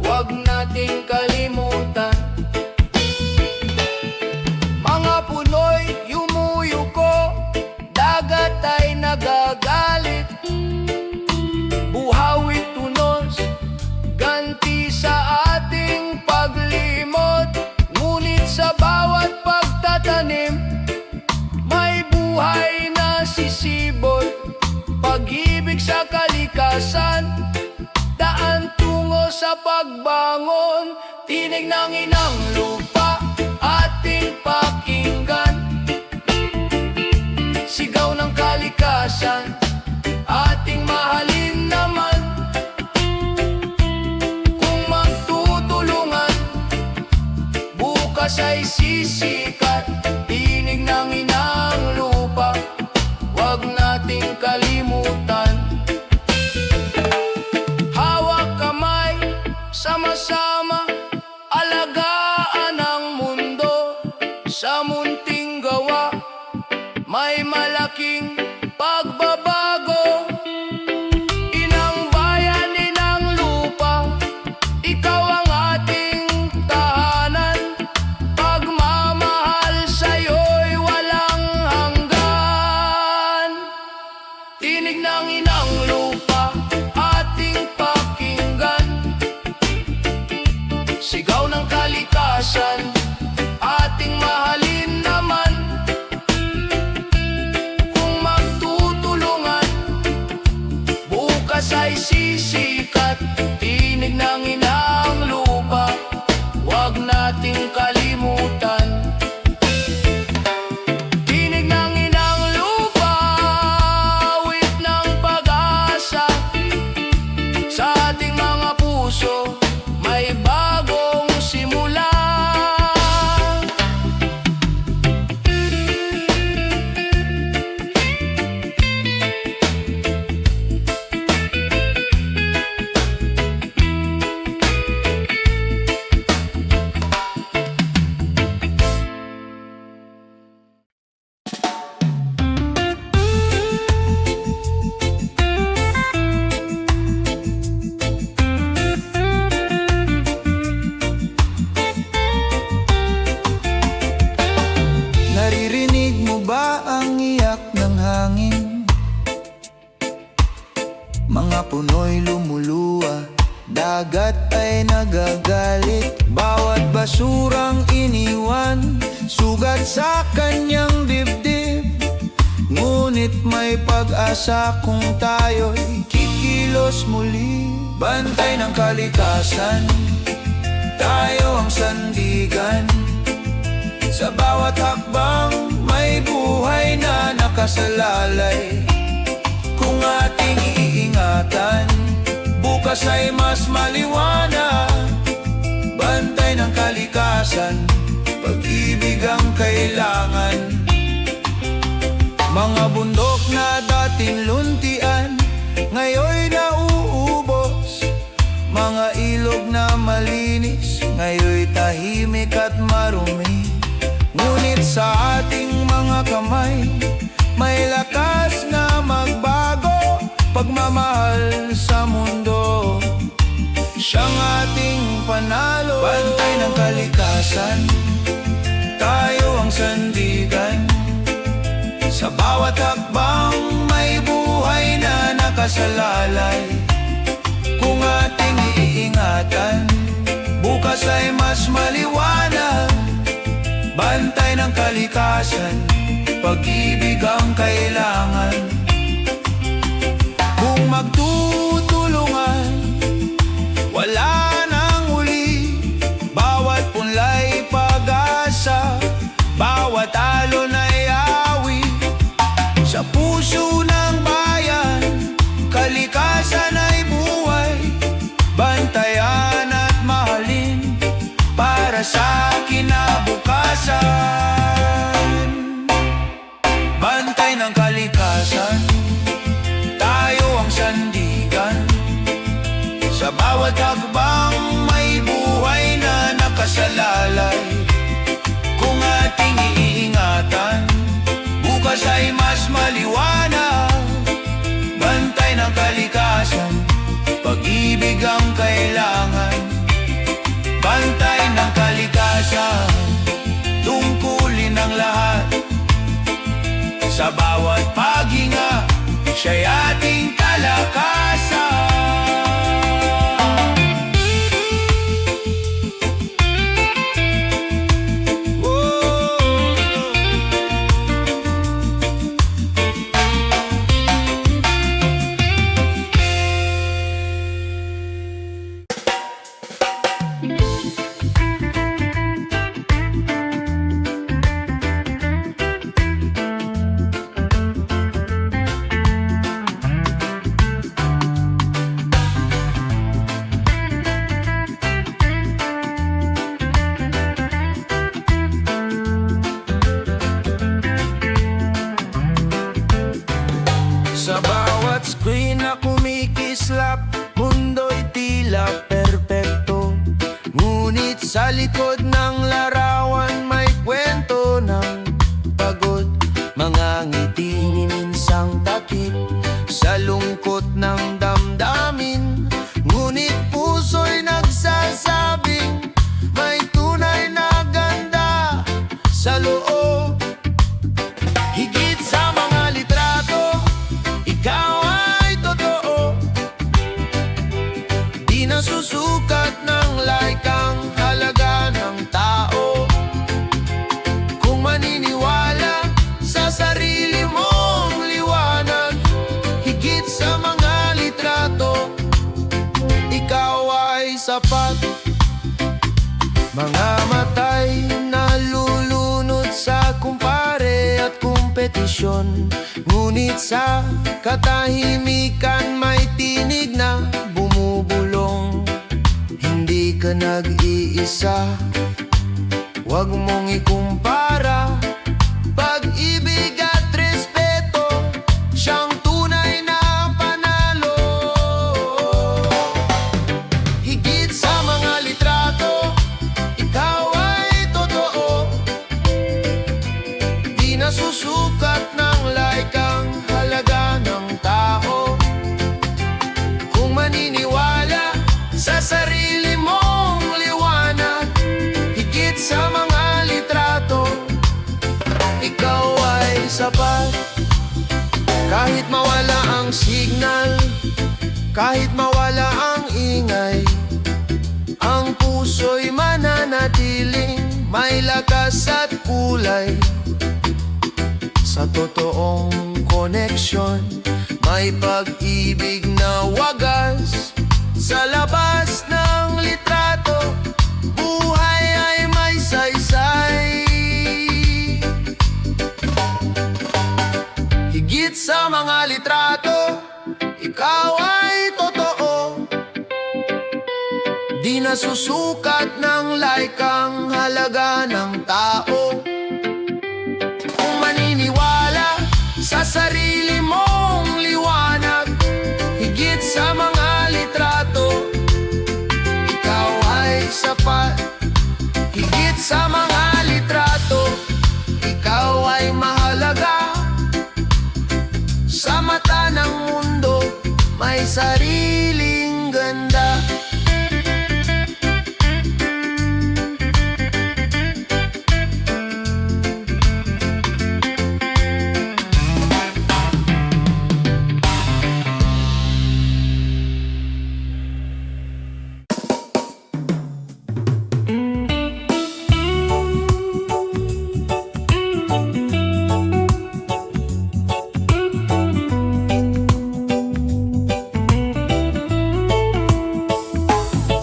huwag nating kalimutan. Mga puno'y yumuyuko, dagat ay nagagalit. Buhawit tunos, ganti sa ating paglimot. Ngunit sa bawat pagtatanim, may buhay na sisibol. Pag-ibig sa kalikasan, daan tungo sa pagbangon. Tinig ng inang lupa, ating pakinggan. Sigaw ng kalikasan, ating mahalin naman. Kung magtutulungan, bukas ay sisikat. Tinig ng inang lupa, huwag nating kalimutan. Hawak kamay, sama-sama, alagaan ang mundo. Sa munting gawa, may malaking pagbabago. Inang bayan, inang lupa, ikaw ang ating tahanan. Pagmamahal sa'yo'y walang hanggan. Tinig ng inang lupa, ating pakinggan. Sigaw ng kalikasan, ating mahalin naman. Kung umiiyak ng hangin. Mga puno'y lumuluwa, dagat ay nagagalit. Bawat basurang iniwan, sugat sa kanyang dibdib. Ngunit may pag-asa kung tayo'y kikilos muli. Bantay ng kalikasan, tayo ang sandigan. Sa bawat hakbang, may buhay na nakasalalay. Kung ating iingatan, bukas ay mas maliwanag. Bantay ng kalikasan, pag-ibig ang kailangan. Mga bundok na dating luntian, ngayoy nauubos. Mga ilog na malinis, ngayoy tahimik at marumi. Ngunit sa ating mga kamay, may lakas na magbago. Pagmamahal sa mundo, siyang ating panalo. Bantay ng kalikasan, tayo ang sandigan. Sa bawat hakbang, may buhay na nakasalalay. Kung ating iingatan, bukas ay mas maliwanag. Bantay ng kalikasan, pag-ibig ang kailangan. Kung magtutulungan, wala nang huli. Bawat punlay pag-asa, bawat alon ay awi. Sa puso ng bayan, kalikasan ay buhay. Bantayan at mahalin para sa kinabukasan. Bantay ng kalikasan, tayo ang sandigan. Sa bawat hakbang, may buhay na nakasalalay. Kung ating iingatan, bukas ay mas maliwanag. Bantay ng kalikasan, pag-ibig ang kailangan. Bantay ng kalikasan, tungkulin ang lahat. Sa bawat paghinga, siya'y ating kalakasan. Sa bawat screen na kumikislap, mundo'y tila perpekto. Ngunit sa likod ng larawan, may kwento ng pagod. Mga ngiti ni minsang takip sa lungkot ng damdamin. Ngunit puso'y nagsasabing may tunay na ganda sa loob. Higit sa mga litrato, ikaw ay totoo. Di nasusukat ng laikang halaga ng tao. Kung maniniwala sa sarili mong liwanag, higit sa mga litrato, ikaw ay sapat. Mga matay nalulunod sa kumpare at kompetisyon. Ngunit sa katahimikan, may tinig na bumubulong. Hindi ka nag-iisa, huwag mong ikumpara. Pag-ibig at respeto, siyang tunay na panalo. Higit sa mga litrato, ikaw ay totoo. Di nasusukat ng laikang halaga ng tao. Kung maniniwala sa sarili mong liwanag, higit sa mga litrato, Kahit mawala ang signal, kahit mawala ang ingay, ang puso'y mananatiling may lakas at kulay. Sa totoong koneksyon, may pag-ibig na wagas. Sa labas ng litrato, buhay ay may saysay. Higit sa mga litrato, ikaw ay totoo. Di nasusukat ng like ang halaga ng tao. Kung maniniwala sa sarili mong liwanag, higit sa mga litrato, ikaw ay sapat. Higit sa mga litrato, ikaw ay mahalaga. Sa mata ng mundo, may sariling ganda.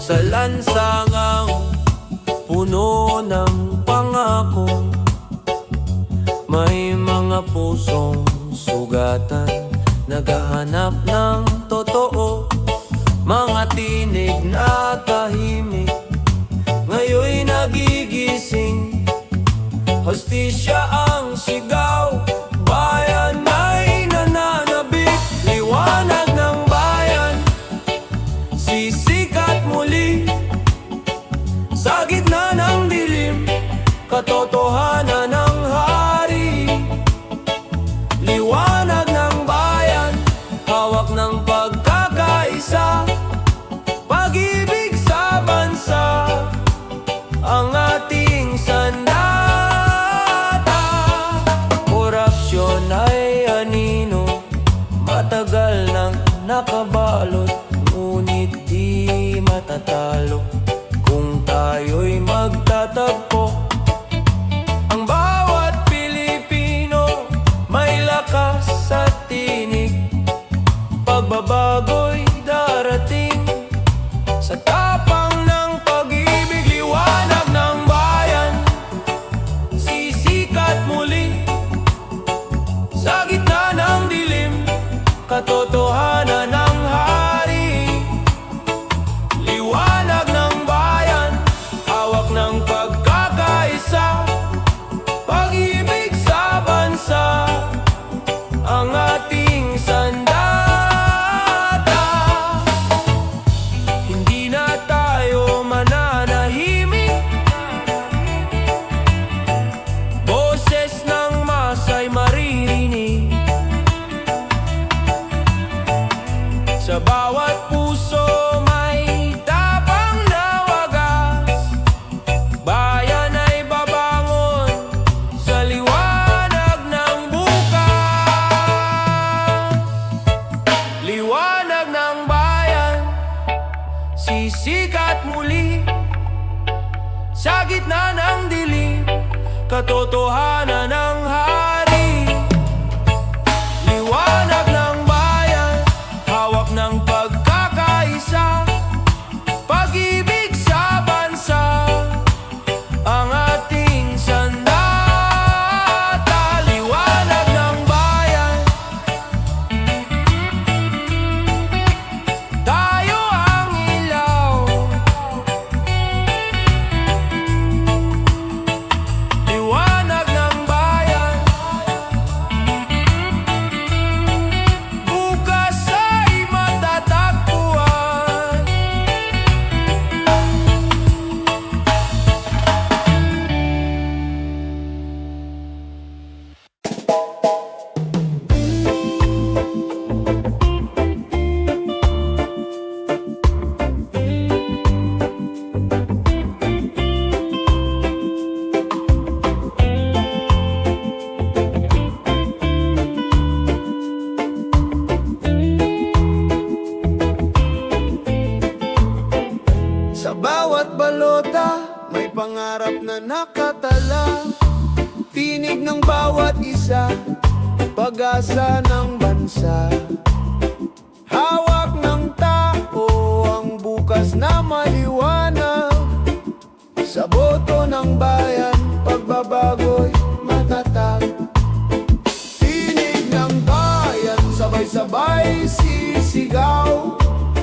Sa lansangang puno ng pangako, may mga pusong sugatan, naghahanap ng totoo. Mga tinig na tahimik, ngayon'y nagigising. Hostisya ang sigaw, bayan ay nananabik. Liwanag ng bayan, sisikat muli. Sa gitna ng dilim, katotohanan ng hari. Liwanag ng bayan, hawak ng pagkakaisa. Pag-ibig sa bansa, ang ating sandata. Korupsyon ay anino, matagal nang nakabalot, ngunit di matatalo kung tayo'y magtatagpo. Ang bawat Pilipino may lakas sa tinig, pagbabago'y darating sa tapang ng pag-ibig. Liwanag ng bayan, sisikat muli. Sa gitna ng dilim, katotohanan ng hari. Liwanag ng bayan, hawak ng pagkakaisa. Pag-ibig sa bansa, ang ating sandata. Hindi na tayo mananahimik, boses ng masa'y maririnig. Sa bawat puso may tapang na wagas, bayan ay babangon sa liwanag ng bukas. Liwanag ng bayan, sisikat muli. Sa gitna ng dilim, katotohanan ng hari. Liwanag ng bayan, hawak ng pagkakaisa. Pag-ibig sa bansa, ang ating sandata. Liwanag ng bayan, tayo ang ilaw. Liwanag ng bayan, pag-asa ng bansa. Hawak ng tao ang bukas na maliwanag. Sa boto ng bayan, pagbabago'y matatag. Tinig ng bayan, sabay-sabay sisigaw.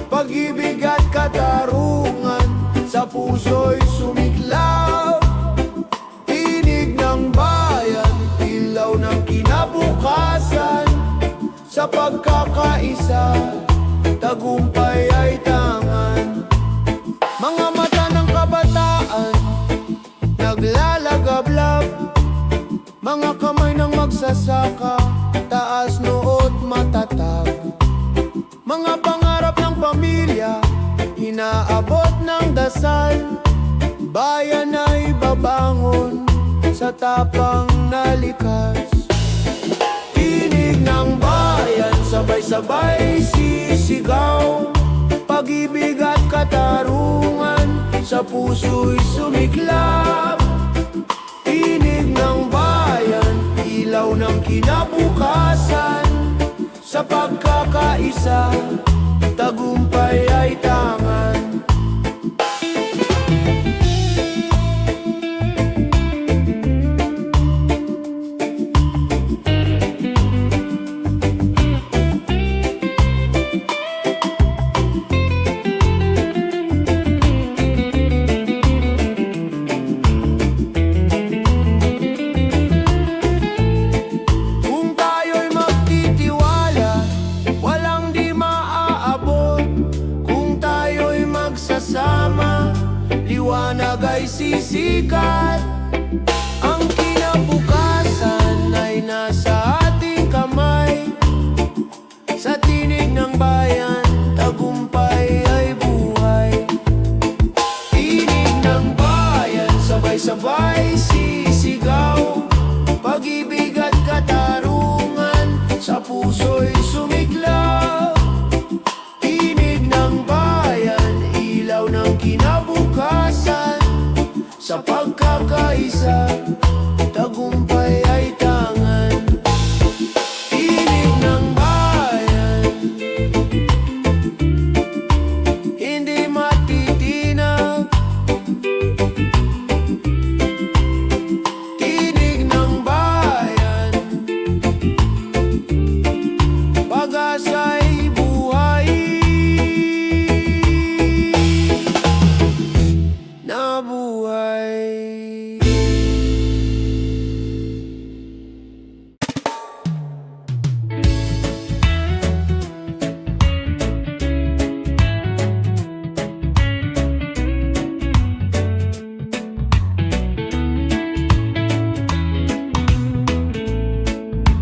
Pag-ibig at katarungan, sa puso'y sumiklab. Tinig ng bayan, ilaw ng kinabukasan. Sa pagkakaisa, tagumpay ay tangan. Mga mata ng kabataan, naglalagablab. Mga kamay ng magsasaka, taas noot matatag. Mga pangarap ng pamilya, inaabot ng dasal. Bayan ay babangon sa tapang na likas. Tinig ng bayan, sabay-sabay sisigaw. Pag-ibig at katarungan, sa puso'y sumiklab. Tinig ng bayan, ilaw ng kinabukasan. Sa pagkakaisa, tagumpay ay tangan. Liwanag ay sisikat. Ang kinabukasan ay nasa ating kamay. Sa tinig ng bayan, tagumpay ay buhay. Tinig ng bayan, sabay-sabay sisigaw. Pag-ibig at katarungan, sa puso'y sumiklab. Tinig ng bayan, ilaw ng kinabukasan. Sa pagkakaisa, tagumpay ay tangan. Tinig ng bayan, hindi matitinag. Tinig ng bayan, pag-asa'y buhay. Nabuhay.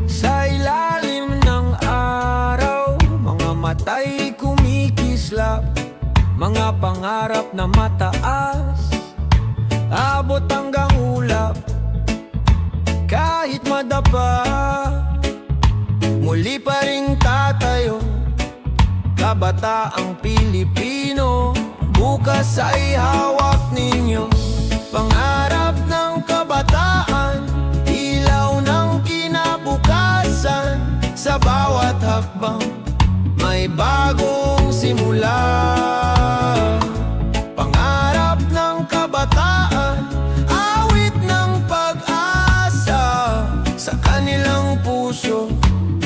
Sa ilalim ng araw, mga mata'y kumikislap. Mga pangarap na mataas, abot hanggang ulap. Kahit madapa, muli pa ring tatayo. Kabataang Pilipino, bukas ay hawak ninyo. Pangarap ng kabataan, ilaw ng kinabukasan. Sa bawat hakbang, may bagong simula. Pangarap ng kabataan, awit ng pag-asa. Sa kanilang puso,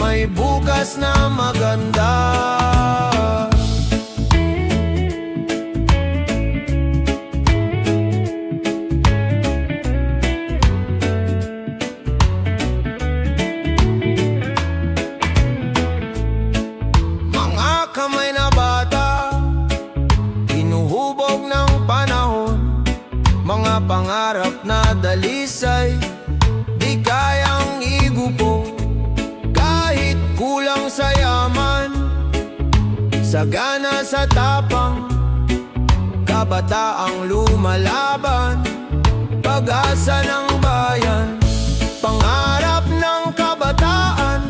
may bukas na maganda. Mga kamay na bata, hinuhubog ng panahon. Mga pangarap na dalisay, di kayang igupo. Kahit kulang sa yaman, sagana sa tapang, kabataang lumalaban. Pag-asa ng bayan, pangarap ng kabataan,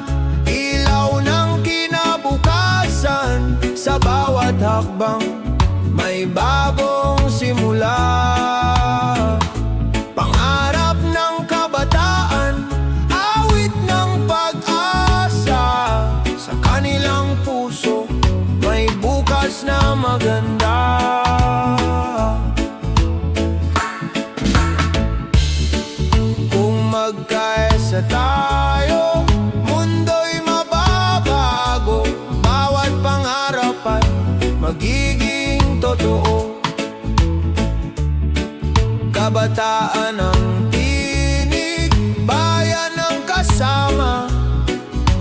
ilaw ng kinabukasan. Sa bawat hakbang, may bagong simula. Pangarap ng kabataan, awit ng pag-asa. maganda. Kung magkaisa tayo, mundo'y mababago. Bawat pangarap ay magiging totoo. Kabataan ang tinig, bayan ang kasama.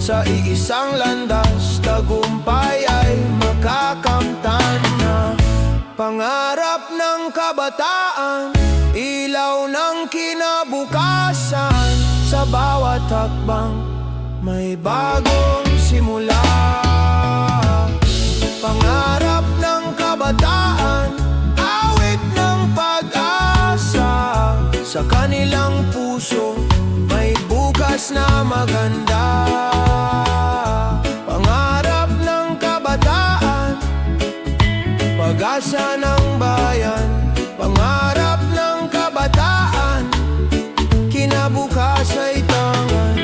Sa iisang landas, tagumpay ay makakamtan na. Pangarap ng kabataan, ilaw ng kinabukasan. Sa bawat hakbang, may bagong simula. Pangarap ng kabataan, awit ng pag-asa. Sa kanilang puso, may bukas na maganda. Pangarap ng kabataan, pag-asa ng bayan. Pangarap ng kabataan, kinabukas ay tangan.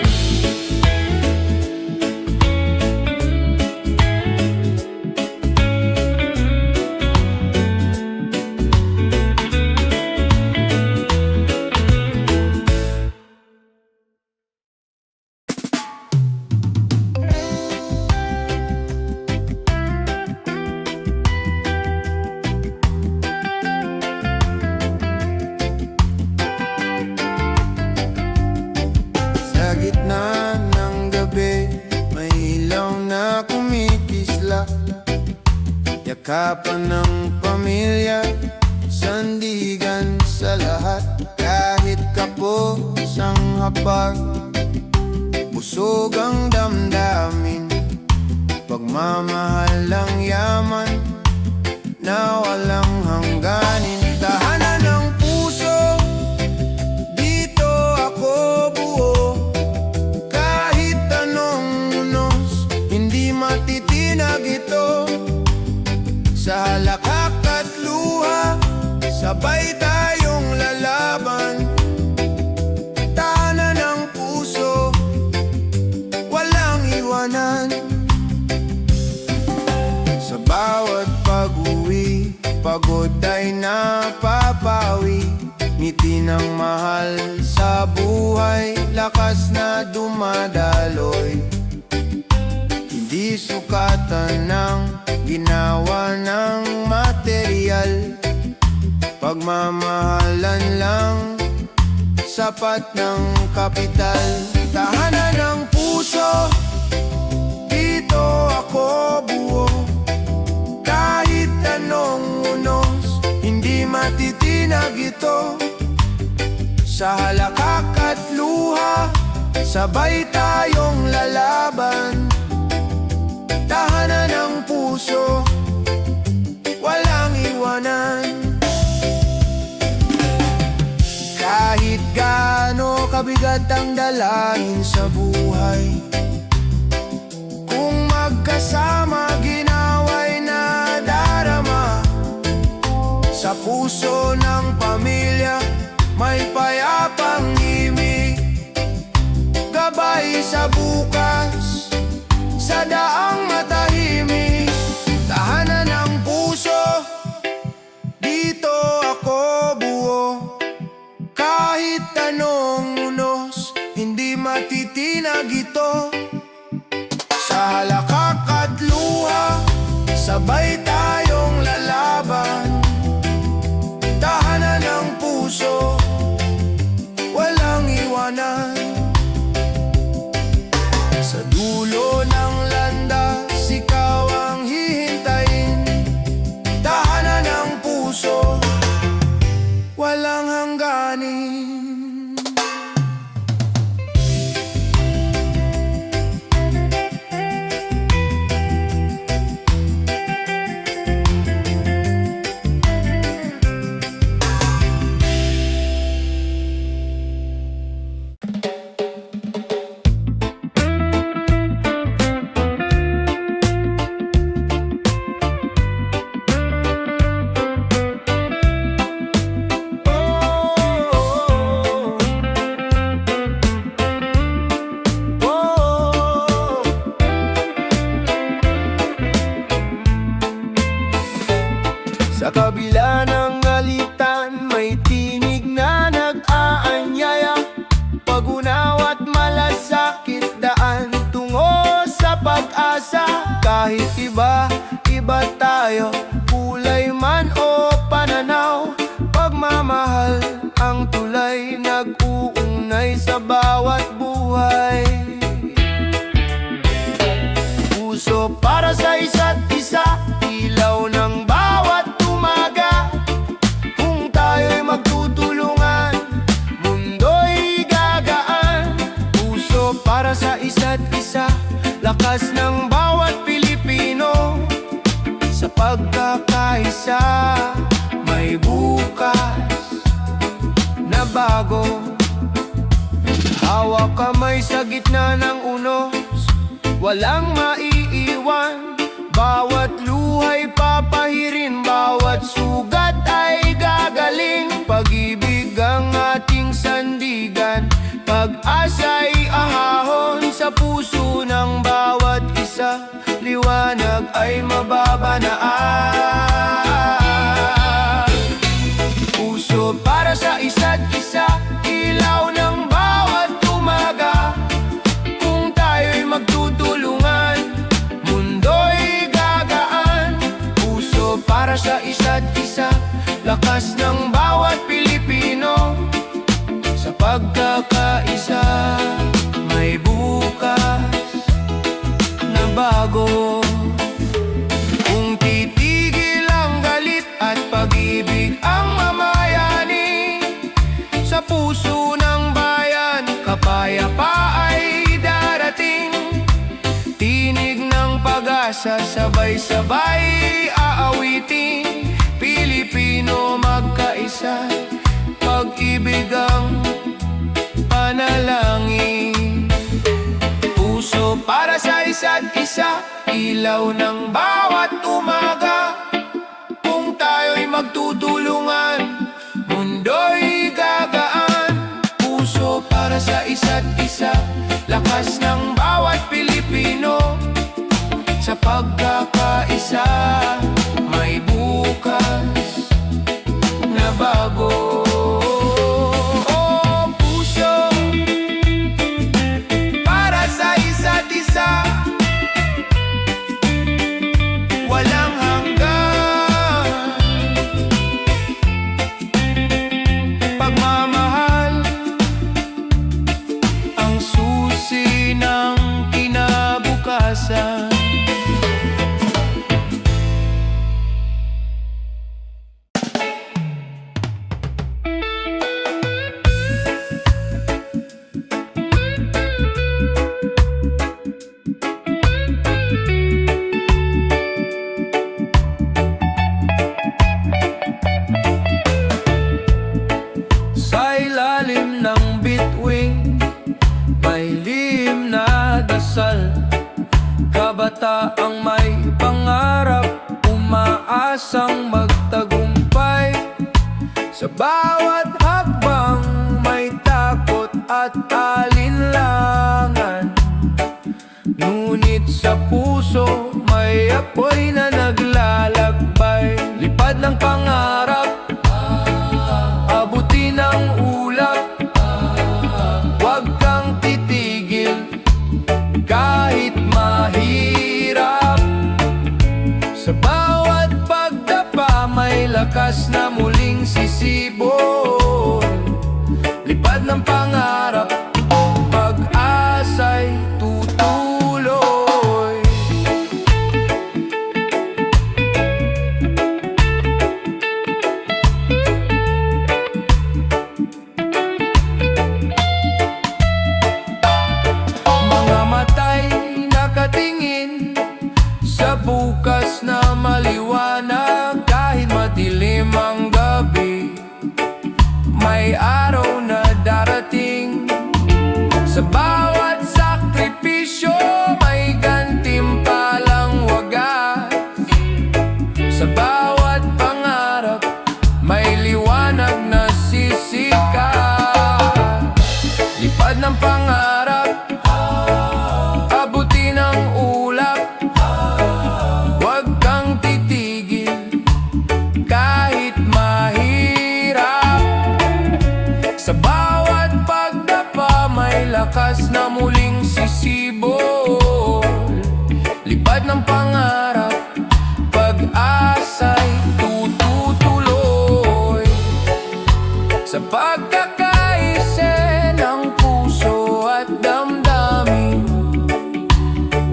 Sa gitna ng gabi, may ilaw na kumikisla. Yakapan ng pamilya, sandigan sa lahat. Kahit kapos ang hapag, busog ang damdamin. Pagmamahal ang yaman na walang hangganin. Tahanan ng puso, dito ako buo. Kahit anong unos, hindi matitinag ito. Sa halakak at luha, sabay tayong lalaban. Tahanan ng puso, walang iwanan. Sa bawat pag-uwi, pagod ay napapawi. Ngiti ng mahal sa buhay, lakas na dumadaloy. Hindi sukatan ng ginawa ng material. Pagmamahalan lang, sapat ng kapital. Tahanan ng puso, dito ako buo. Kahit anong unos, hindi matitinag ito. Sa halakak at luha, sabay tayong lalaban. Tahanan ng puso, walang iwanan. Kahit gaano kabigat ang dalahin sa buhay, kung magkasama ginaway na darama. Sa puso ng pamilya, may payapang himig. Gabay sa bukas, sa daang matahimik. Tahanan ng puso, dito ako buo. Kahit anong unos, hindi matitinag ito. Sa halakak at luha, sabay tayong lalaban. Tahanan ng puso, walang iwanan. Sa dulo ng landas, ikaw ang hihintayin. Tahanan ng puso, walang hangganin. pag-asa. Kahit iba tayo, kulay man o pananaw, pagmamahal ang tulay, nag-uunay sa bawat buhay. Puso para sa isa't isa, ilaw ng bawat umaga. Kung tayo'y magtutulungan, mundo'y gagaan. Puso para sa isa't isa, lakas ng bawat Pilipino. Sa pagkakaisa, may bukas na bago. Hawak kamay sa gitna ng unos, walang maiiwan. Bawat luhay papahirin, bawat sugat ay gagaling. Pag-ibig ang ating sandigan, pag-asa'y ahahon sa puso ng bawat isa. Liwanag ay mababanaan. Puso para sa isa't isa, ilaw ng bawat umaga. Kung tayo'y magtutulungan, mundo'y gagaan. Puso para sa isa't isa, lakas ng bawat Pilipino. Sa pagkakaisa, may bukas na bago. Kung titigil ang galit at pag-ibig ang mamayani, sa puso ng bayan, kapayapa ay darating. Tinig ng pag-asa, sabay-sabay aawitin. Pilipino magkaisa, pag-ibig ang panalangin. Puso para sa isa't isa, ilaw ng bawat umaga. Kung tayo'y magtutulungan, mundo'y gagaan. Puso para sa isa't isa, lakas ng bawat Pilipino. Sa pagkakaisa, may bukas na bago. Oh, puso para sa isa't isa, walang hanggan. Pagmamahal ang susi ng kinabukasan. Sa ilalim ng bituin, may lihim na dasal. Kabataang may pangarap, umaasang magtagumpay. Sa bawat hakbang may takot at alinlangan, ngunit sa puso may apoy na naglalakbay. Lipad ng pangarap, abutin ang ulap. Huwag kang titigil kahit mahirap. Sa bawat pagdapa may lakas na muling sisibol. Lipad ng pangarap, pag-asa'y tutuloy.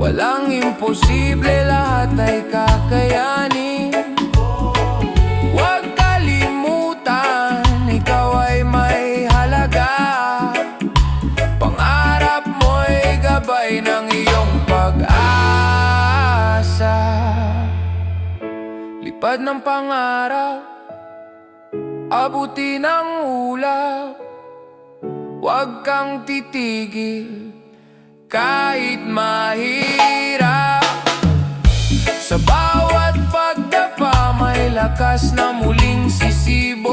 Walang imposible, lahat ay kakayanin. Huwag kalimutan, ikaw ay may halaga. Pangarap mo'y gabay ng iyong pag-asa. Lipad ng pangarap, abuti ng ulap. Huwag kang titigil kahit mahirap. Sa bawat pagdapa may lakas na muling sisiba.